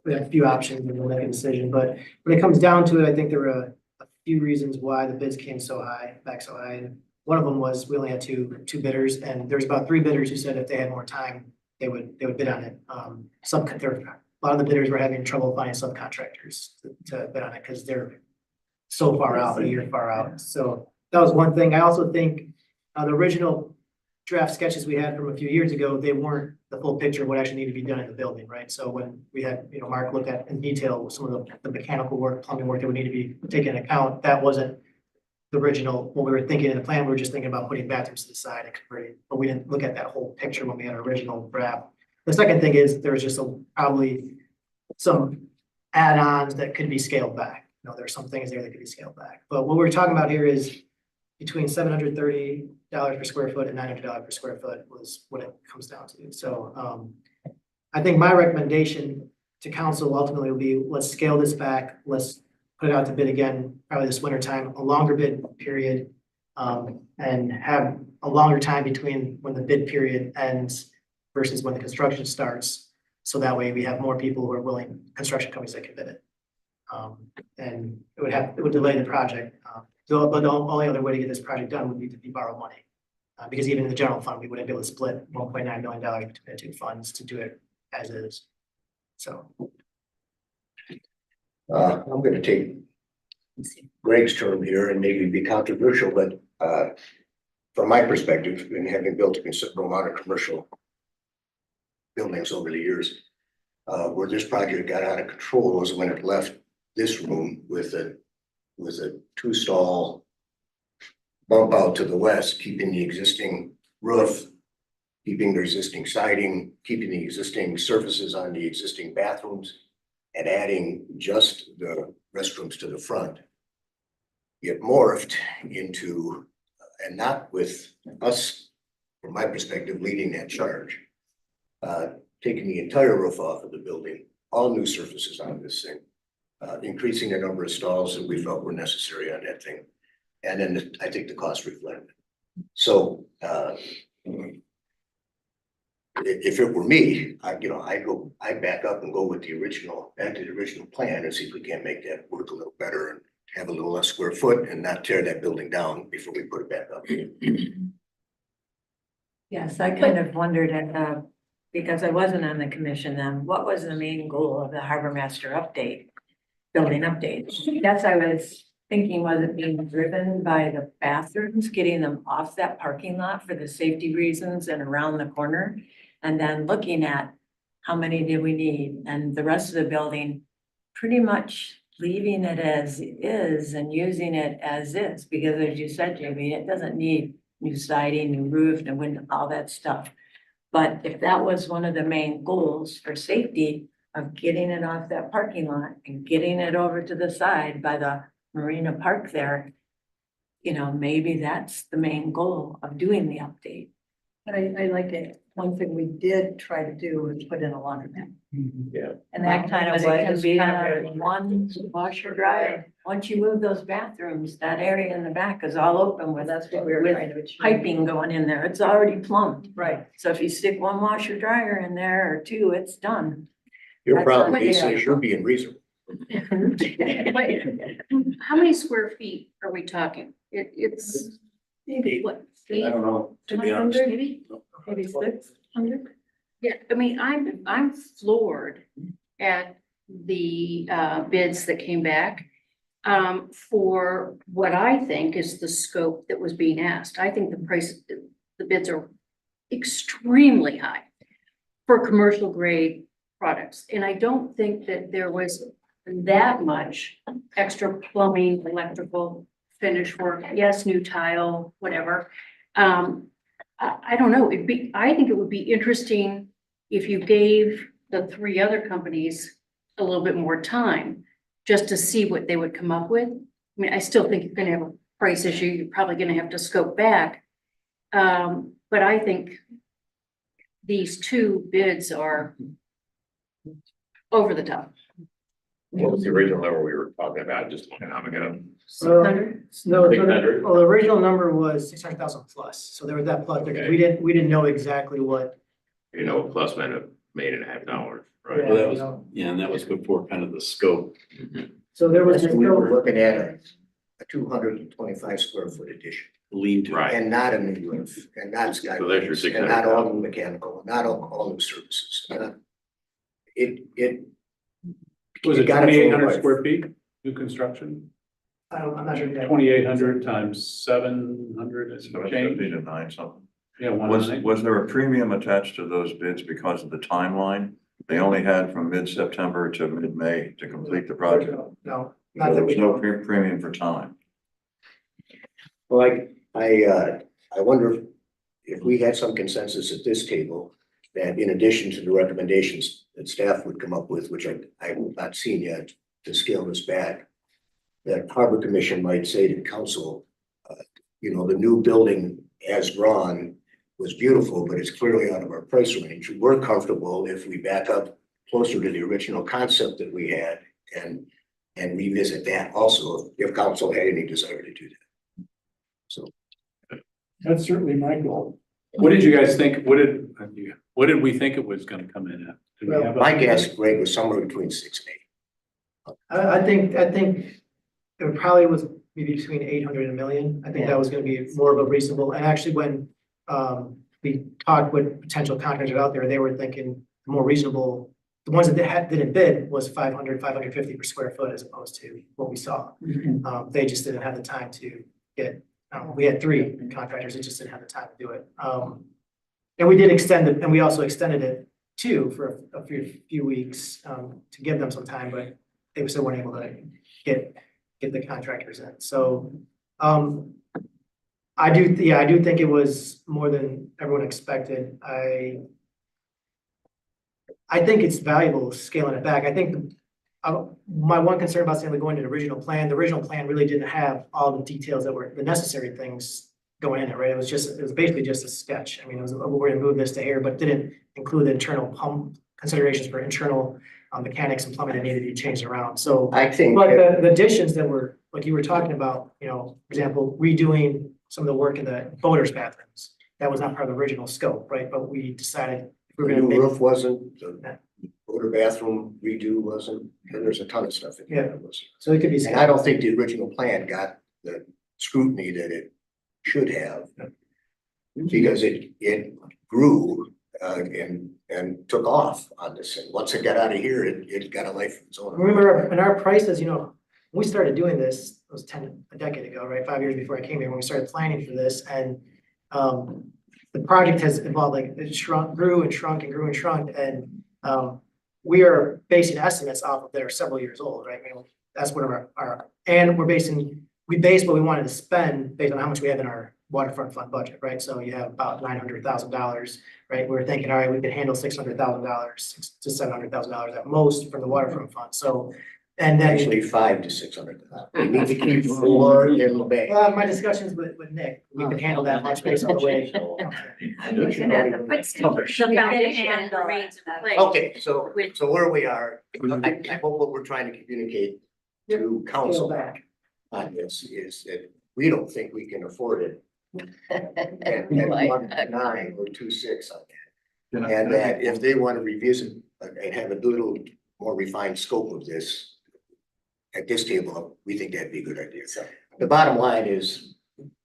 we have a few options and we'll make a decision. But when it comes down to it, I think there were a few reasons why the bids came so high, back so high. And one of them was we only had two bidders, and there's about three bidders who said if they had more time, they would bid on it. A lot of the bidders were having trouble finding subcontractors to bid on it because they're so far out, a year far out. So that was one thing. I also think the original draft sketches we had from a few years ago, they weren't the full picture of what actually needed to be done in the building, right? So when we had, you know, Mark looked at in detail some of the mechanical work, plumbing work that would need to be taken into account, that wasn't the original, what we were thinking in the plan. We were just thinking about putting bathrooms to the side and converting, but we didn't look at that whole picture when we had our original draft. The second thing is there was just probably some add-ons that could be scaled back. You know, there's some things there that could be scaled back. But what we're talking about here is between $730 per square foot and $900 per square foot was what it comes down to. So I think my recommendation to council ultimately will be, let's scale this back. Let's put it out to bid again, probably this winter time, a longer bid period, and have a longer time between when the bid period ends versus when the construction starts. So that way we have more people who are willing, construction companies that can bid it. And it would delay the project. But the only other way to get this project done would be to borrow money. Because even in the general fund, we wouldn't be able to split $1.9 million between the two funds to do it as is. So. I'm gonna take Greg's term here and maybe be controversial, but from my perspective, and having built a considerable amount of commercial buildings over the years, where this project got out of control was when it left this room with a two-stall bump out to the west, keeping the existing roof, keeping the existing siding, keeping the existing surfaces on the existing bathrooms, and adding just the restrooms to the front. It morphed into, and not with us, from my perspective, leading that charge, taking the entire roof off of the building, all new surfaces on this thing, increasing the number of stalls that we felt were necessary on that thing. And then I think the cost reflected. So if it were me, I'd back up and go with the original plan and see if we can't make that work a little better and have a little less square foot and not tear that building down before we put it back up. Yes, I kind of wondered because I wasn't on the commission then, what was the main goal of the Harbor Master update, building update? Yes, I was thinking, was it being driven by the bathrooms, getting them off that parking lot for the safety reasons and around the corner? And then looking at how many do we need and the rest of the building, pretty much leaving it as is and using it as is. Because as you said, Jamie, it doesn't need new siding, new roof, and window, all that stuff. But if that was one of the main goals for safety of getting it off that parking lot and getting it over to the side by the Marina Park there, you know, maybe that's the main goal of doing the update. But I like it. One thing we did try to do was put in a laundromat. Yeah. And that kind of But it can was be kind of one washer dryer. Once you move those bathrooms, that area in the back is all open with that's what we were with trying to achieve. piping going in there. It's already plumbed. Right. So if you stick one washer dryer in there or two, it's done. Your That's problem, not Lisa, fair. is you're being reasonable. How many square feet are we talking? It's what, I don't know, to be honest. Maybe 600? Yeah, I mean, I'm floored at the bids that came back. For what I think is the scope that was being asked. I think the bids are extremely high for commercial grade products. And I don't think that there was that much extra plumbing, electrical, finish work, yes, new tile, whatever. I don't know, I think it would be interesting if you gave the three other companies a little bit more time just to see what they would come up with. I mean, I still think you're gonna have a price issue, you're probably gonna have to scope back. But I think these two bids are over the top. What was the original number we were talking about just a time ago? 600? No, 600? well, the original number was 600,000 plus, so there was that plus, because we didn't know exactly what. You know, plus meant $1.5 million, right? Well, that was, yeah, and that was before kind of the scope. So there was. We were looking at a 225 square foot addition. Lean to. Right. And not a new roof, and not sky. So there's your roofs, and not 600,000. all new mechanical, and not all new services. It. Was you it gotta 2,800 throw square feet, new construction? I'm not sure. exactly. 2,800 times 700 is So it's change? 50 to 9 something. Yeah, Was there a premium attached to those bids because of the timeline? They only had from mid-September to mid-May to complete the project. No, So not there that was we no know. premium for time. Well, I wonder if we had some consensus at this table that in addition to the recommendations that staff would come up with, which I've not seen yet to scale this back, that Harbor Commission might say to the council, the new building as drawn was beautiful, but it's clearly out of our price range. We're comfortable if we back up closer to the original concept that we had and revisit that also, if council had any desire to do that. So. That's certainly my goal. What did you guys think? What did we think it was gonna come in at? Did we have a- My guess, Greg, was somewhere between 6 and 8. I think it probably was maybe between 800 and 1 million. I think that was gonna be more of a reasonable, and actually when we talked with potential contractors out there, they were thinking more reasonable. The ones that didn't bid was 500, 550 per square foot as opposed to what we saw. They just didn't have the time to get, we had 3 contractors that just didn't have the time to do it. And we did extend it, and we also extended it too for a few weeks to give them some time, but they still weren't able to get the contractors in. So I do think it was more than everyone expected. I think it's valuable scaling it back. I think my one concern about saying going to the original plan really didn't have all the details that were the necessary things going in it, right? It was basically just a sketch. I mean, it was, we're gonna move this to here, but didn't include the internal pump considerations for internal mechanics and plumbing that needed to be changed around. So I think. but the additions that were, like you were talking about, for example, redoing some of the work in the boaters' bathrooms, that was not part of the original scope, right? But we decided if we were The gonna new make. roof wasn't, the older bathroom redo wasn't, and there's a ton of stuff in there that was. So it could be. And I don't think the original plan got the scrutiny that it should have. Because it grew and took off on this thing. Once it got out of here, it got a life of its own. Remember, in our prices, when we started doing this, it was a decade ago, right? 5 years before I came here, when we started planning for this, and the project has evolved, like it grew and shrunk and grew and shrunk, and we are basing estimates off of that are several years old, right? That's what and we base what we wanted to spend based on how much we have in our waterfront fund budget, right? So you have about $900,000, right? We're thinking, all right, we could handle $600,000 to $700,000 at most from the waterfront fund. So, and then Actually, 500 to 600. We need to keep 4 in the bank. my discussions with Nick, we can handle that much based on the way. But still, the foundation remains in place. Okay, so where we are, I hope what we're trying to communicate to council back. on this is that we don't think we can afford it. At 1.9 or 2.6 on that. And that if they want to revisit and have a little more refined scope of this at this table, we think that'd be a good idea. So the bottom line is,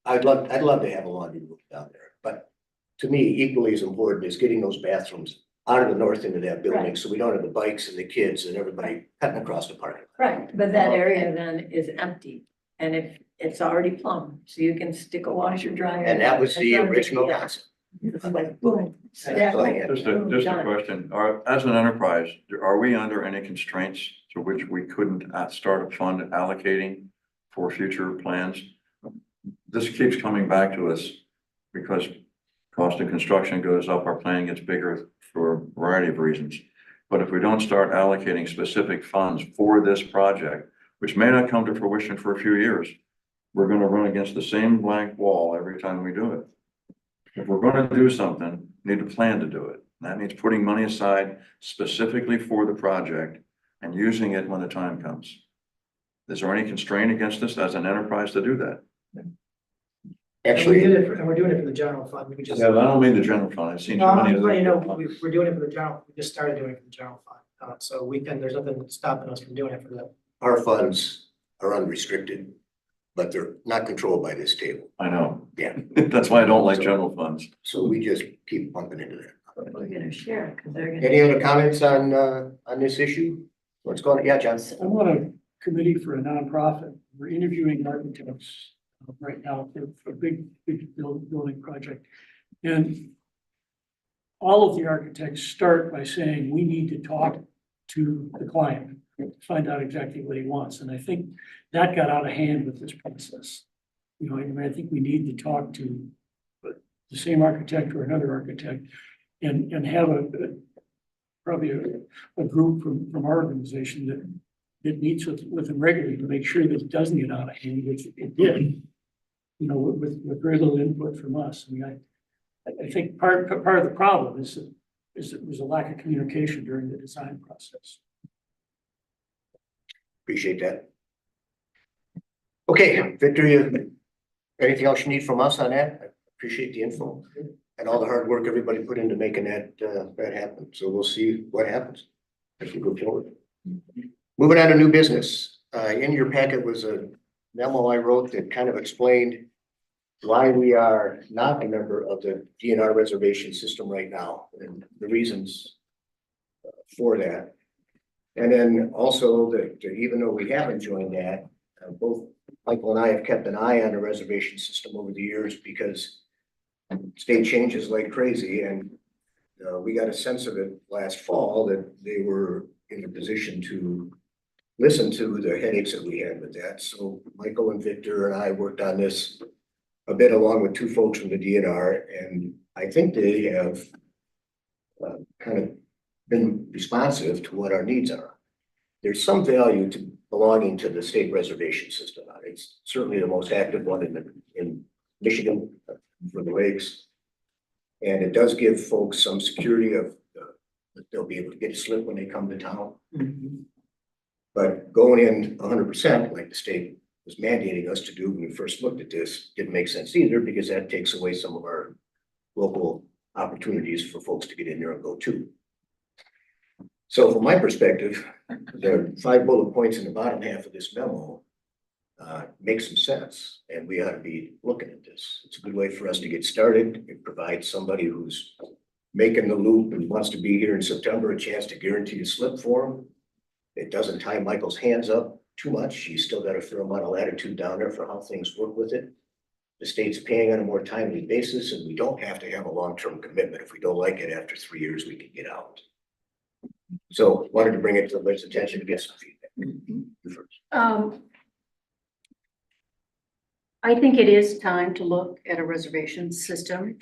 I'd love to have a laundry room down there, but to me, equally as important is getting those bathrooms out of the north end of that building, Right. so we don't have the bikes and the kids and everybody cutting across the parking lot. Right, but that area then is empty, and if it's already plumbed, so you can stick a washer dryer. And that was the That's not a big original deal. concept. It's like boom. That's all I had. Just a question, as an enterprise, are we under any constraints to which we couldn't start a fund allocating for future plans? This keeps coming back to us because cost of construction goes up, our planning gets bigger for a variety of reasons. But if we don't start allocating specific funds for this project, which may not come to fruition for a few years, we're gonna run against the same blank wall every time we do it. If we're gonna do something, we need a plan to do it. That means putting money aside specifically for the project and using it when the time comes. Is there any constraint against us as an enterprise to do that? Actually, And we're doing it for the general fund, we just. Yeah, but I don't mean the general fund, I've seen too many of Well, you know, those. we're doing it for the general, we just started doing it for the general fund, so we can, there's nothing stopping us from doing it for the. our funds are unrestricted, but they're not controlled by this table. I know, Yeah, that's why I don't like general funds. so we just keep pumping into that. We're gonna share, because they're gonna. Any other comments on this issue? What's going on? Yeah, John? I'm on a committee for a nonprofit. We're interviewing architects right now for a big building project. And all of the architects start by saying, we need to talk to the client to find out exactly what he wants. And I think that got out of hand with this process. You know, I mean, I think we need to talk to the same architect or another architect and have probably a group from our organization that meets with them regularly to make sure that it doesn't get out of hand, which it did. You know, with very little input from us. I mean, I think part of the problem is that it was a lack of communication during the design process. Appreciate that. Okay, Victor, anything else you need from us on that? I appreciate the info and all the hard work everybody put into making that happen. So we'll see what happens as we go forward. Moving on to new business. In your packet was a memo I wrote that kind of explained why we are not a member of the DNR reservation system right now and the reasons for that. And then also that even though we haven't joined that, both Michael and I have kept an eye on the reservation system over the years because state changes like crazy, and we got a sense of it last fall that they were in a position to listen to the headaches that we had with that. So Michael and Victor and I worked on this a bit along with two folks from the DNR, and I think they have kind of been responsive to what our needs are. There's some value to belonging to the state reservation system. It's certainly the most active one in Michigan for the lakes. And it does give folks some security of that they'll be able to get a slip when they come to town. But going in 100%, like the state was mandating us to do when we first looked at this, didn't make sense either, because that takes away some of our local opportunities for folks to get in there and go to. So from my perspective, the 5 bullet points in the bottom half of this memo make some sense, and we ought to be looking at this. It's a good way for us to get started. It provides somebody who's making the loop and wants to be here in September a chance to guarantee a slip for them. It doesn't tie Michael's hands up too much. He's still got a fair amount of latitude down there for how things work with it. The state's paying on a more timely basis, and we don't have to have a long-term commitment. If we don't like it after 3 years, we can get out. So wanted to bring it to the board's attention to get some feedback. I think it is time to look at a reservation system.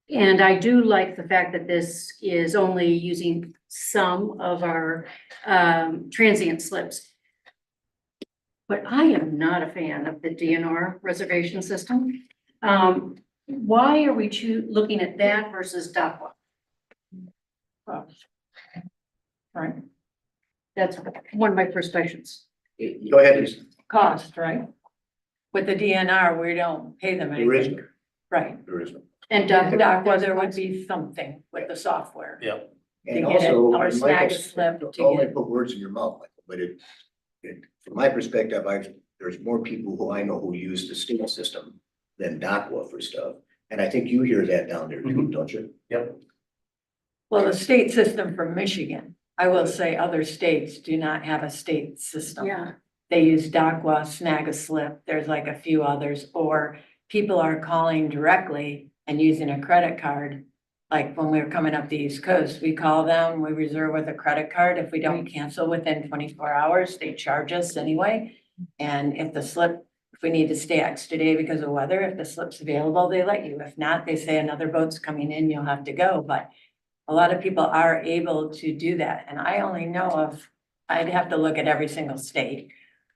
And I do like the fact that this is only using some of our transient slips. But I am not a fan of the DNR reservation system. Why are we looking at that versus DACWA? Right, That's one of my first questions. Go ahead, Lisa. cost, right? With the DNR, we don't pay them There isn't. anything. Right. There isn't. And DACWA, there would be something with the software. Yeah. To And get it, also, or snag a Michael's- slip to don't let get. me put words in your mouth, Michael, but from my perspective, I've there's more people who I know who use the state system than DACWA for stuff. And I think you hear that down there too, don't you? Yep. Well, the state system from Michigan, I will say other states do not have a state system. Yeah. They use DACWA, Snag a Slip, there's like a few others, or people are calling directly and using a credit card. Like when we were coming up the East Coast, we call them, we reserve with a credit card. If we don't cancel within 24 hours, they charge us anyway. And if the slip, if we need to stay extra day because of weather, if the slip's available, they let you. If not, they say another boat's coming in, you'll have to go. But a lot of people are able to do that. And I only know of, I'd have to look at every single state.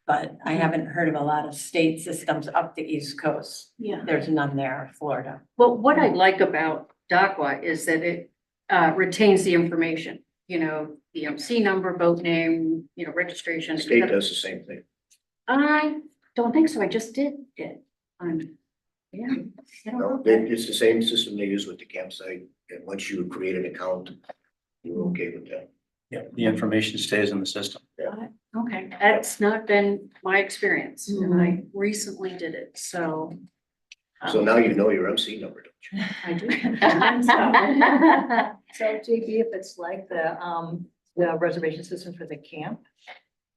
But I haven't heard of a lot of state systems up the East Coast. Yeah. There's none there, Florida. Well, what I like about DACWA is that it retains the information, you know, the MC number, boat name, you know, registration. State does the same thing. I don't think so. I just did it. Yeah. I don't No, know. it's the same system they use with the campsite. And once you create an account, you're okay with that. Yeah, the information stays in the system. Okay, that's not been my experience and I recently did it, so. So now you know your MC number, don't you? I do. So JB, if it's like the reservation system for the camp,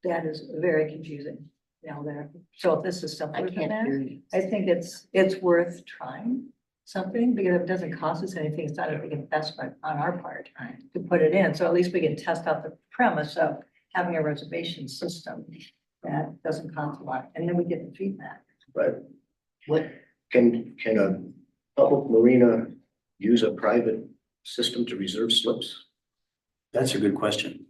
that is very confusing down there. So if this is I simpler than can't that, hear you. I think it's worth trying something because it doesn't cost us anything. It's not a big investment on our part to put it in. So at least we can test out the premise of having a reservation system that doesn't cost a lot. And then we get the feedback. Right. What, can a public marina use a private system to reserve slips? That's a good question.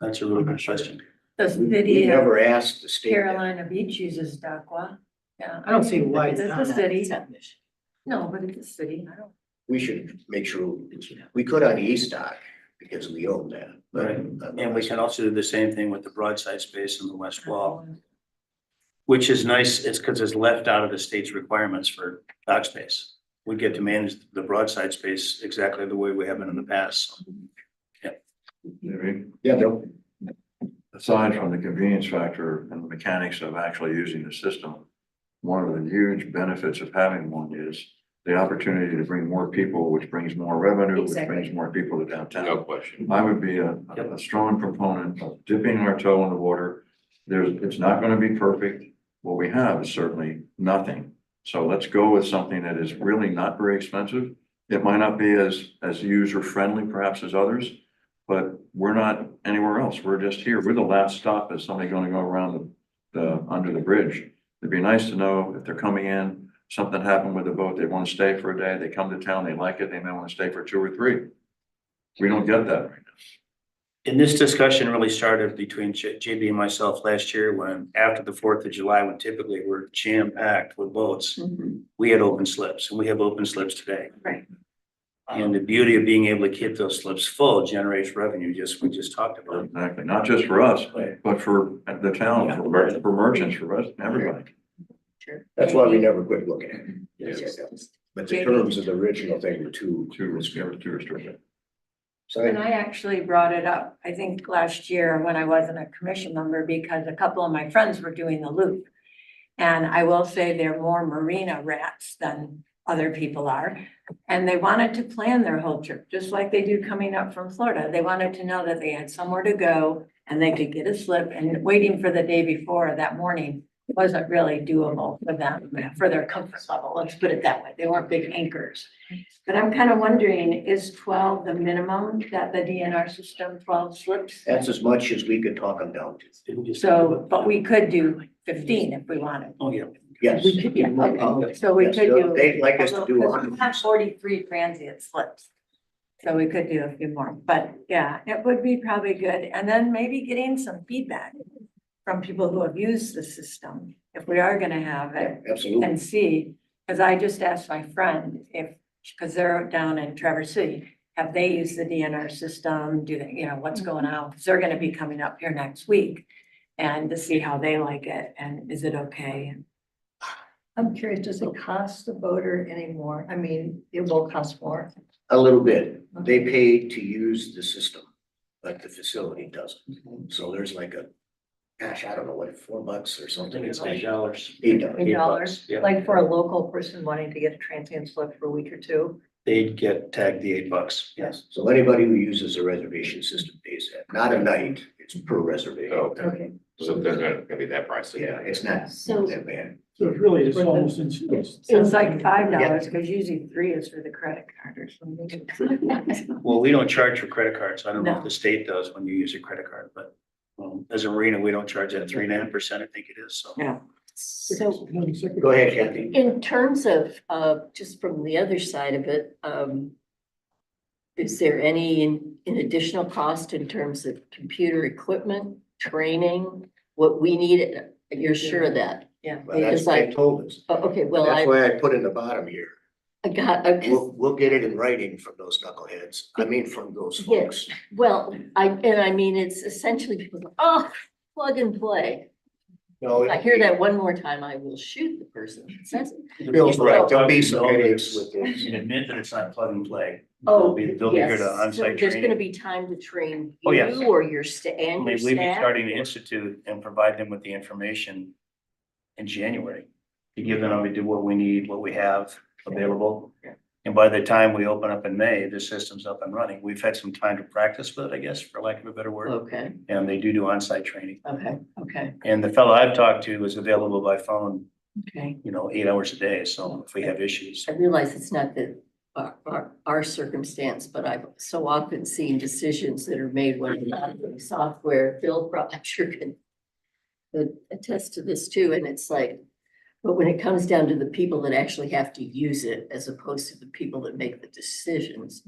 That's a really good question. The We city of never asked the state. that. Carolina Beach uses DACWA. Yeah. I don't see why It's it's a not. city. No, but it's a city. I don't. We should make sure, we could on the East Dock because we own that. but- Right. And we can also do the same thing with the broadside space and the west wall, which is nice. It's because it's left out of the state's requirements for dock space. We get to manage the broadside space exactly the way we have been in the past. So, Yeah, Bill. Aside from the convenience factor and the mechanics of actually using the system, one of the huge benefits of having one is the opportunity to bring more people, which brings more revenue, which Exactly. brings more people to downtown. No question. I would be a strong proponent of dipping our toe in the water. It's not gonna be perfect. What we have is certainly nothing. So let's go with something that is really not very expensive. It might not be as user friendly perhaps as others, but we're not anywhere else. We're just here. We're the last stop. Is somebody gonna go around under the bridge? It'd be nice to know if they're coming in, something happened with the boat, they wanna stay for a day, they come to town, they like it, they may wanna stay for 2 or 3. We don't get that right now. And this discussion really started between JB and myself last year when, after the 4th of July, when typically we're jam packed with boats, we had open slips and we have open slips today. Right. And the beauty of being able to keep those slips full generates revenue, we just talked about. Exactly, not just for us, but for the town, for merchants, for us, everybody. That's why we never quit looking at it. Yes. But the terms of the original thing were too restricted. Sorry. And I actually brought it up, I think last year when I wasn't a commission member, because a couple of my friends were doing the loop. And I will say they're more marina rats than other people are. And they wanted to plan their whole trip, just like they do coming up from Florida. They wanted to know that they had somewhere to go and they could get a slip, and waiting for the day before that morning wasn't really doable for them, for their comfort level. Let's put it that way. They weren't big anchors. But I'm kind of wondering, is 12 the minimum that the DNR system, 12 slips? That's as much as we could talk them down to. So, but we could do 15 if we wanted. Oh, yeah. Yes. We could, yeah, okay. So we Yes, could do. they'd like us to do We 100. have 43 transient slips. So we could do a few more, but yeah, it would be probably good. And then maybe getting some feedback from people who have used the system, if we are gonna have it. Absolutely. And see, because I just asked my friend if, because they're down in Traverse City, have they used the DNR system? Do they, you know, what's going on? Because they're gonna be coming up here next week. And to see how they like it and is it okay? I'm curious, does it cost the boater anymore? I mean, it will cost more. A little bit. They pay to use the system, but the facility doesn't. So there's like a gosh, I don't know what, $4 or something. It's $8. $8. Yeah. Like for a local person wanting to get a transient slip for a week or two. They'd get tagged the $8, yes. So anybody who uses a reservation system pays that, not a night, it's per reservation. Okay. So they're not gonna be that pricey. Yeah, it's not So- that bad. So it really is almost, It's like $5, because usually 3 is for the credit card or something. Well, we don't charge for credit cards. I don't know if No. the state does when you use a credit card, but as a marina, we don't charge that 3.5%, I think it is, so. Yeah. So Go ahead, Kathy. in terms of, just from the other side of it, is there any in additional cost in terms of computer equipment, training, what we need? You're sure of that? Yeah. Well, that's Because what I- they told us. Oh, okay, well, That's I why I put in the bottom here. Because We'll get it in writing from those knuckleheads. I mean, from those Yes. folks. Well, I mean, it's essentially people go, oh, plug and play. No, If I hear that one more time, I will shoot the person that says it. Bill's right. There'll be some headaches with You this. can admit that it's not plug and play. Oh, They'll be here yes. to So on-site there's gonna training. be time to train Oh, yes. you or your and I your mean, we'd be staff. starting the institute and provide them with the information in January. To give them, we do what we need, what we have available. Yeah. And by the time we open up in May, the system's up and running. We've had some time to practice with it, I guess, for lack of a better word. Okay, And they do on-site training. okay, And the fellow I've talked to is available by phone, okay. 8 hours a day. So if we have issues. I realize it's not that our circumstance, but I've so often seen decisions that are made when not doing software. Phil, I'm sure can attest to this too, and it's like, but when it comes down to the people that actually have to use it, as opposed to the people that make the decisions,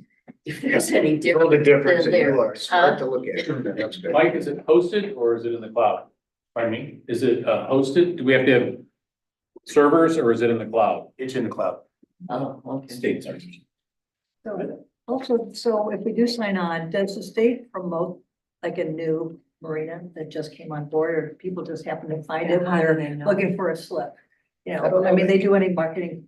if there's any You know the difference, difference then and you there. are smart to look at. That's good. Mike, is it hosted or is it in the cloud? Pardon me? Is it hosted? Do we have to have servers or is it in the cloud? It's in the cloud. Oh, okay. State servers. So also, so if we do sign on, does the state promote like a new marina that just came on board, or people just happen to find it when How do they're they know? looking for a slip? You I don't know, I know mean, that. they do any marketing,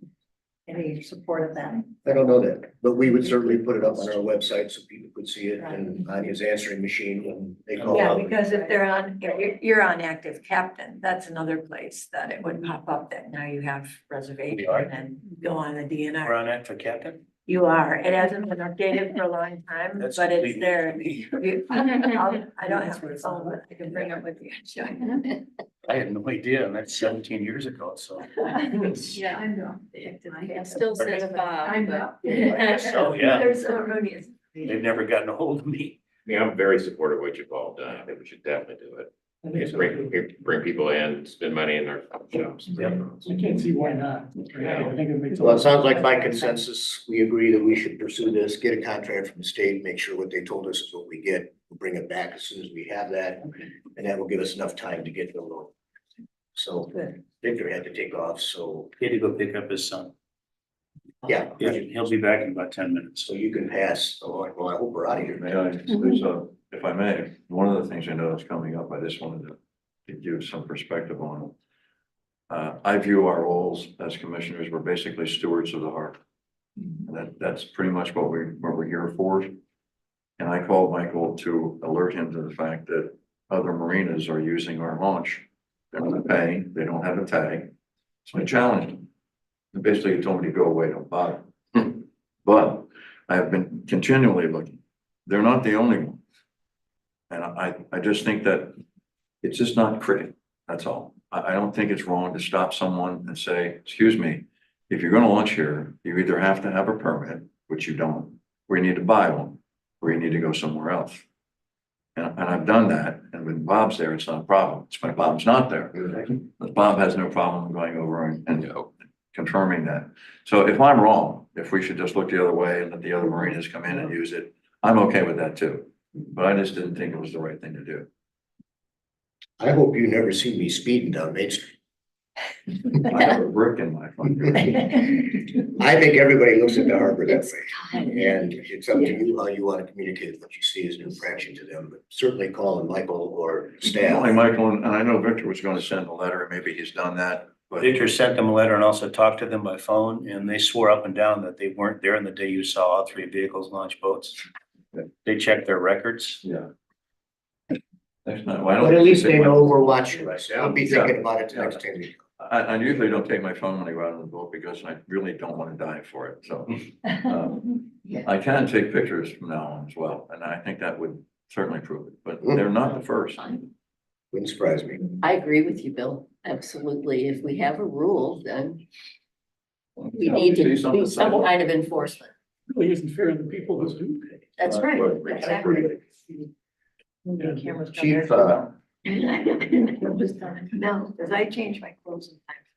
any support of that? I don't know that, but we would certainly put it up on our website so people could see it and on his answering machine when they call Yeah, up. because if they're on, if you're on active captain, that's another place that it would pop up that now you have reservation We are? and go on the We're DNR. on that for captain. You are. It hasn't been updated for a long time, That's but it's completely there. new I don't have my phone, but I can bring it with you. I had no idea, and that's 17 years ago, so. Yeah, I know. It still says Bob. I know. So, yeah, There's so erroneous. they've never gotten a hold of me. I mean, I'm very supportive of what you've all done. I think we should definitely do it. Just bring people in, spend money in their shops. I can't see why not. I think it makes. a Well, lot it sounds like by of sense. consensus, we agree that we should pursue this, get a contract from the state, make sure what they told us is what we get. We'll bring it back as soon as we have that, and that will give us enough time to get the loan. So Good. Victor had to take off, so He had to go pick up his son. yeah, Yeah, he'll be back in about 10 minutes. so you can pass along. Well, I hope we're out of here, May man. I, there's a, if I may, one of the things I know is coming up, I just wanted to give some perspective on it. I view our roles as commissioners, we're basically stewards of the harbor. And that's pretty much what we're here for. And I called Michael to alert him to the fact that other marinas are using our launch. They're not paying, they don't have a tag. So I challenged him. And basically he told me to go away, don't bother. But I have been continually looking. They're not the only one. And I just think that it's just not critical, that's all. I don't think it's wrong to stop someone and say, excuse me, if you're gonna launch here, you either have to have a permit, which you don't, or you need to buy one, or you need to go somewhere else. And I've done that, and when Bob's there, it's not a problem. It's when Bob's not there. But Bob has no problem going over and confirming that. So if I'm wrong, if we should just look the other way and let the other marinas come in and use it, I'm okay with that too. But I just didn't think it was the right thing to do. I hope you never see me speeding down Main Street. I have a brick in my front. I think everybody looks at the harbor that way. And it's up to you how you want to communicate what you see as an infraction to them, but certainly calling Michael or staff. Only Michael, and I know Victor was gonna send a letter, and maybe he's done that, but Victor sent them a letter and also talked to them by phone, and they swore up and down that they weren't there on the day you saw all 3 vehicles launch boats. They checked their records. yeah. Next time, why don't? But at least they know we're watching us. I'll be thinking about it the next time. I usually don't take my phone when I go out on the boat because I really don't want to die for it, so. I can take pictures from now on as well, and I think that would certainly prove it, but they're not the first. Wouldn't surprise me. I agree with you, Bill. Absolutely. If we have a rule, then we need to do some kind of enforcement. Really isn't fair to the people who do pay. That's right. Exactly. Cameras. Chief, No, because I change my clothes sometimes.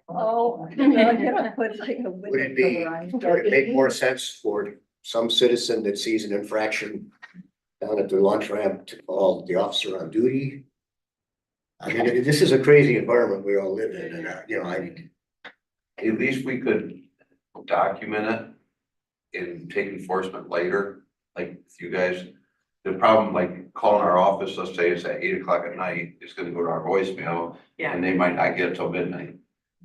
Oh. would it be, would it make more sense for some citizen that sees an infraction down at the launch ramp to call the officer on duty? I mean, this is a crazy environment we all live in, and, At least we could document it and take enforcement later, like you guys. The problem, like calling our office, let's say it's at 8 o'clock at night, it's gonna go to our voicemail. Yeah. And they might not get it till midnight.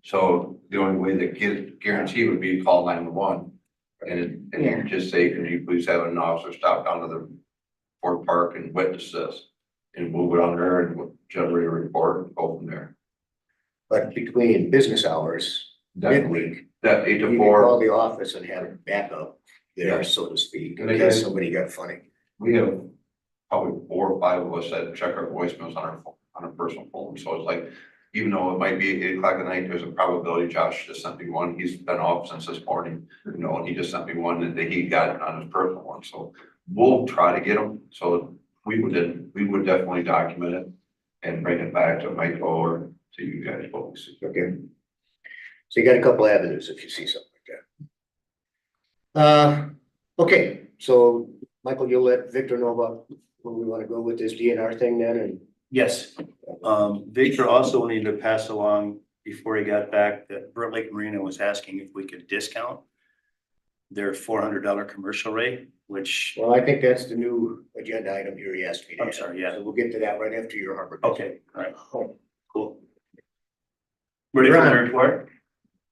So the only way that guarantee would be to call 911. And you just say, can you please have an officer stop down to the Ford Park and witness this? And move it on there and generate a report and go from there. but between business hours, midweek, That 8 you to can 4. call the office and have backup there, so to speak, in case somebody got funny. We have probably 4 or 5 of us that check our voicemails on our phone, on our personal phone, so it's like, even though it might be 8 o'clock at night, there's a probability Josh just sent me one, he's been off since this morning, and he just sent me one that he got on his personal one, so we'll try to get them, so we would definitely document it and bring it back to Michael or to you guys folks. Okay. So you got a couple avenues if you see something like that. Okay, so Michael, you'll let Victor know about where we want to go with this DNR thing then, and Yes, Victor also needed to pass along before he got back that Burt Lake Marina was asking if we could discount their $400 commercial rate, which, well, I think that's the new agenda item here he asked me to I'm add. sorry, yeah. So we'll get to that right after your Harbor. Okay, all right, cool. Ready for the report?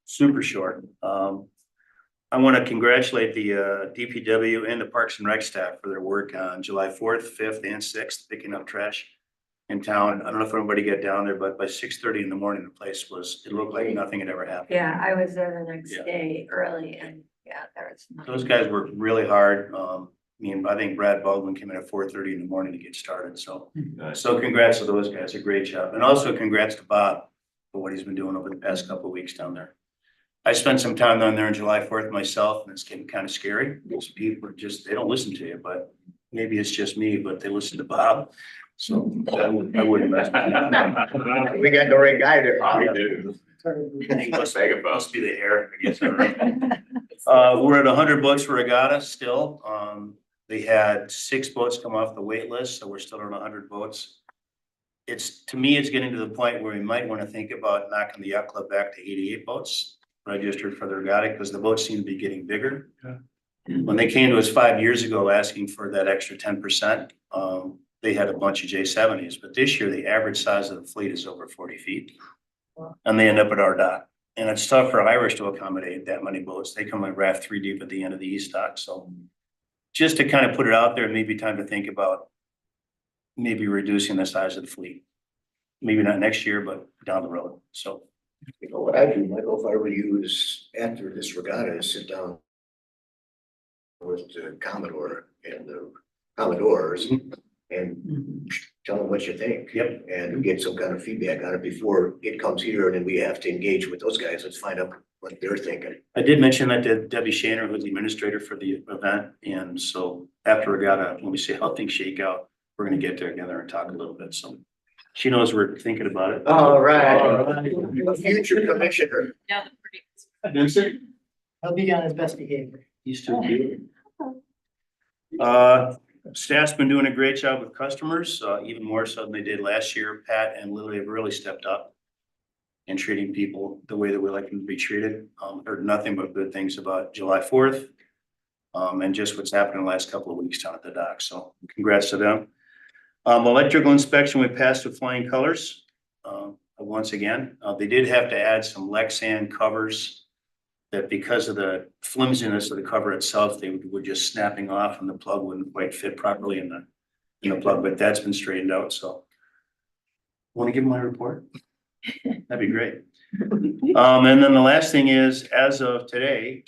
Super short. I want to congratulate the DPW and the Parks and Rec staff for their work on July 4th, 5th, and 6th, picking up trash in town. I don't know if everybody got down there, but by 6:30 in the morning, the place it looked like nothing had ever happened. Yeah, I was there the next Yeah. day early and there was. Those guys worked really hard. I think Brad Baldwin came in at 4:30 in the morning to get started, so congrats to those guys, a great job. And also congrats to Bob for what he's been doing over the past couple of weeks down there. I spent some time down there on July 4th myself, and it's getting kind of scary, because people are they don't listen to you, but maybe it's just me, but they listen to Bob. So I wouldn't mess with him. We got the right guy there. Must be the hair, I guess. We're at 100 boats for regatta still. They had 6 boats come off the wait list, so we're still at 100 boats. To me, it's getting to the point where we might want to think about knocking the yacht club back to 88 boats registered for the regatta, because the boats seem to be getting bigger. When they came to us 5 years ago asking for that extra 10%, they had a bunch of J70s, but this year the average size of the fleet is over 40 feet. And they end up at our dock. And it's tough for Irish to accommodate that many boats. They come and raft 3 deep at the end of the east dock. So just to kind of put it out there, maybe time to think about maybe reducing the size of the fleet. Maybe not next year, but down the road. So. You know what I do, Michael, if I were you, is after this regatta, is sit down with the Commodore and the Commodores and tell them what you think. Yep. And get some kind of feedback on it before it comes here, and then we have to engage with those guys. Let's find out what they're thinking. I did mention that to Debbie Shaner, who's the administrator for the event. And so after regatta, when we see how things shake out, we're going to get together and talk a little bit. So she knows we're thinking about it. All right. Future commissioner. He'll be on his best behavior. He's too cute. Staff's been doing a great job with customers, even more so than they did last year. Pat and Lily have really stepped up in treating people the way that we like them to be treated. Heard nothing but good things about July 4th. And just what's happened in the last couple of weeks down at the dock. So congrats to them. Electrical inspection, we passed with flying colors. Once again, they did have to add some Lexan covers that, because of the flimsiness of the cover itself, they were just snapping off and the plug wouldn't quite fit properly in in the plug, but that's been straightened out, so. Want to give my report? That'd be great. And then the last thing is, as of today,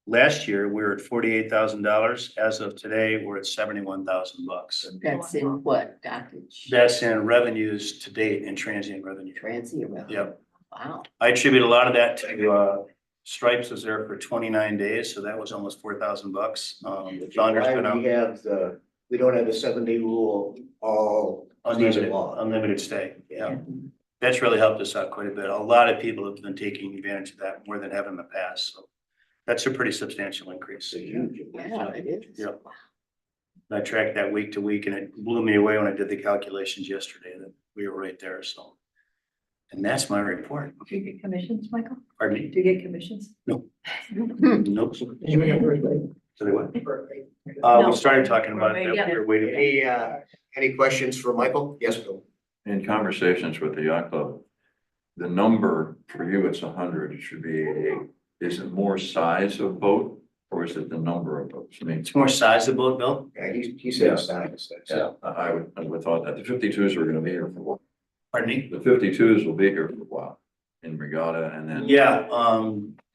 last year, we were at $48,000. As of today, we're at $71,000. That's in what, dockage? That's in revenues to date and transient revenue. Transient revenue. Yep. Wow. I attribute a lot of that to, Stripes was there for 29 days, so that was almost $4,000. Thunder's been out. We don't have the 7-day rule all Unlimited, long. unlimited stay, yeah. That's really helped us out quite a bit. A lot of people have been taking advantage of that more than have in the past, so. That's a pretty substantial increase. Yeah, it is. Yep. I tracked that week to week and it blew me away when I did the calculations yesterday that we were right there, so. And that's my report. Do you get commissions, Michael? Pardon me? Do you get commissions? Nope. Did you make a birthday? So they what? Birthday. We started talking about that. We were waiting. Any questions for Michael? Yes, Bill. In conversations with the yacht club, the number for you, it's 100, it should be is it more size of boat or is it the number of boats? I mean, It's more size of boat, Bill? Yeah, he said size. yeah, I would thought that the 52s are gonna be here for a while. Pardon me? The 52s will be here for a while in regatta and then. Yeah,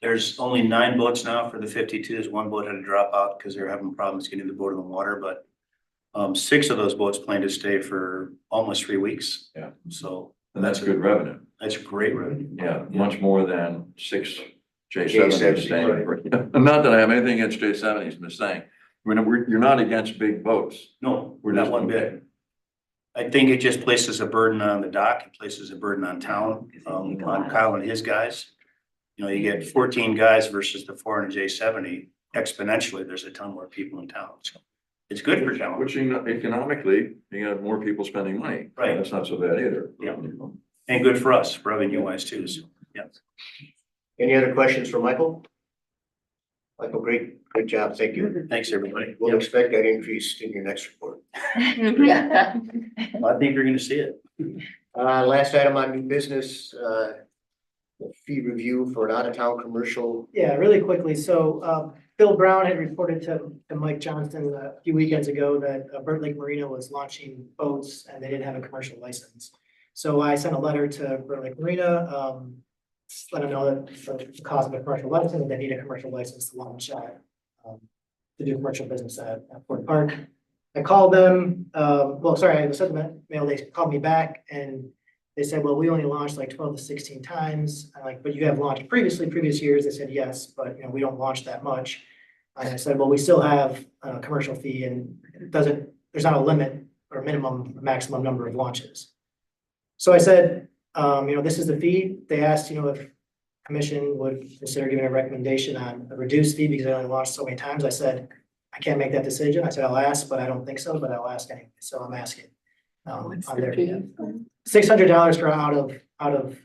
there's only 9 boats now for the 52s. One boat had to drop out because they're having problems getting the boat in the water, but 6 of those boats plan to stay for almost 3 weeks. Yeah. So. And that's good revenue. That's great revenue. Yeah, much more than 6 J70s, J70s staying. Not that I have anything against J70s, I'm just saying, you're not against big boats. No, We're not just one bit. I think it just places a burden on the dock, it places a burden on town, on Kyle and his guys. You know, you get 14 guys versus the 4 in a J70, exponentially, there's a ton more people in town, so. It's good for town. Which economically, you have more people spending money. Right. That's not so bad either. Yeah. And good for us, revenue wise too, so, yeah. Any other questions for Michael? Michael, great job. Thank you. Thanks, everybody. We'll expect that increase in your next report. Yeah. Well, I think you're gonna see it. Last item on new business, fee review for an out-of-town commercial. Yeah, really quickly. So, Bill Brown had reported to Mike Johnston a few weekends ago that Burt Lake Marina was launching boats and they didn't have a commercial license. So I sent a letter to Burt Lake Marina, let them know that for the cost of a commercial license, they need a commercial license to launch at, to do commercial business at Fort Park. I called them, I sent them an email, they called me back and they said, well, we only launched like 12 to 16 times. I'm like, but you have launched previous years. They said, yes, but you know, we don't launch that much. And I said, well, we still have a commercial fee and there's not a limit or minimum, or maximum number of launches. So I said, this is the fee. They asked, if commission would consider giving a recommendation on a reduced fee because they only launched so many times. I said, I can't make that decision. I said, I'll ask, but I don't think so, but I'll ask anyway. So I'm asking. What's On the their fee? behalf. $600 for out of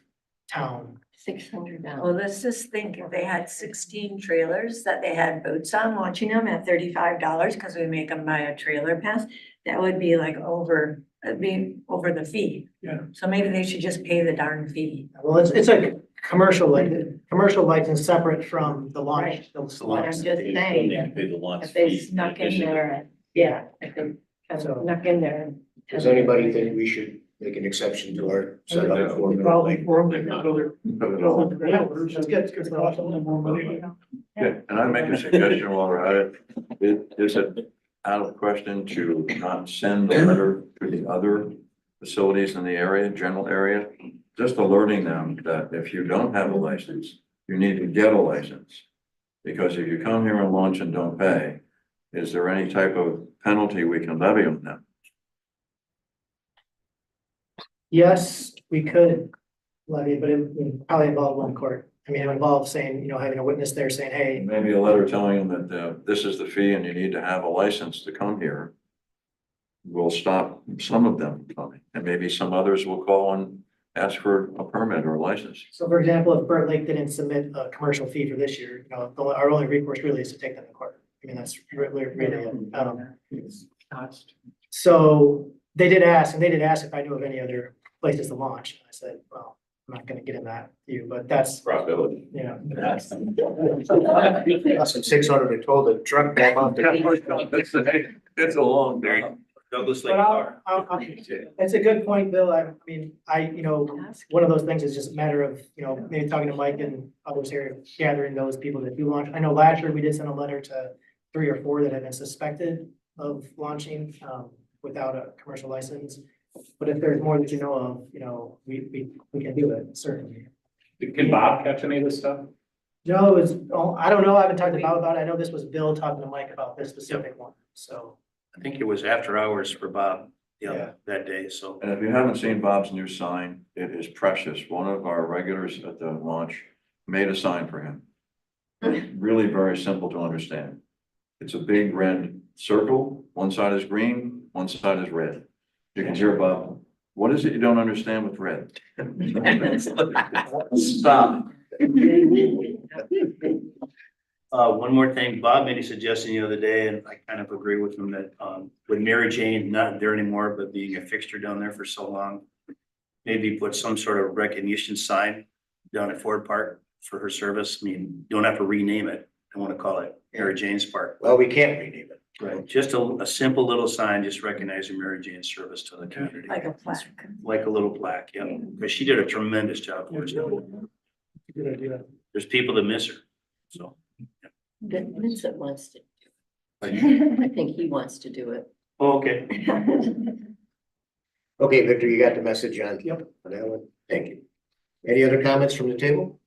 town. $600. Well, let's just think if they had 16 trailers that they had boats on, launching them at $35, because we make them buy a trailer pass, that would be like over the fee. Yeah. So maybe they should just pay the darn fee. Well, it's a commercial license separate from the launch. Right. the But I'm launch. just saying, Pay the launch if they fee. snuck in there, if they kind of snuck in there. Does anybody think we should make an exception to our set up for Probably for them, That's good, it's good for us, a little more money. Yeah, and I make a suggestion while we're at it. Is it out of question to not send a letter to the other facilities in the area, general area? Just alerting them that if you don't have a license, you need to get a license. Because if you come here and launch and don't pay, is there any type of penalty we can levy on them? Yes, we could levy, but it would probably involve one court. I mean, it would involve saying, having a witness there saying, hey, Maybe a letter telling them that this is the fee and you need to have a license to come here. Will stop some of them from coming, and maybe some others will call and ask for a permit or a license. so for example, if Burt Lake didn't submit a commercial fee for this year, our only recourse really is to take them to court. I mean, that's really so they did ask if I knew of any other places to launch. I said, well, I'm not gonna get in that view, but that's, Probability. That's some 600 and told the truck back off. It's a long day. Douglas Lake But Car. it's a good point, Bill. I mean, one of those things is just a matter of, maybe talking to Mike and others here, gathering those people that do launch. I know last year we did send a letter to 3 or 4 that had been suspected of launching, without a commercial license. But if there's more that you know of, we can do it, certainly. Can Bob catch any of this stuff? No, I don't know. I haven't talked to Bob about it. I know this was Bill talking to Mike about this specific one, so. I think it was after hours for Bob, Yeah. that day, so. And if you haven't seen Bob's new sign, it is precious. One of our regulars at the launch made a sign for him. Really very simple to understand. It's a big red circle. One side is green, one side is red. You can hear Bob, what is it you don't understand with red? Stop. One more thing, Bob made a suggestion the other day, and I kind of agree with him that, with Mary Jane not there anymore, but being a fixture down there for so long, maybe put some sort of recognition sign down at Ford Park for her service. I mean, you don't have to rename it. I want to call it Mary Jane's Park. Well, we can't rename it. Right, just a simple little sign, just recognizing Mary Jane's service to the community. Like a plaque. Like a little plaque, yeah, because she did a tremendous job for us. Good idea. There's people that miss her, so. Vincent wants to. I think he wants to do it. Oh, okay. Okay, Victor, you got the message on? Yep. On that one? Thank you. Any other comments from the table?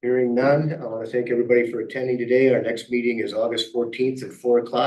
Hearing none, I want to thank everybody for attending today. Our next meeting is August 14th at 4 o'clock.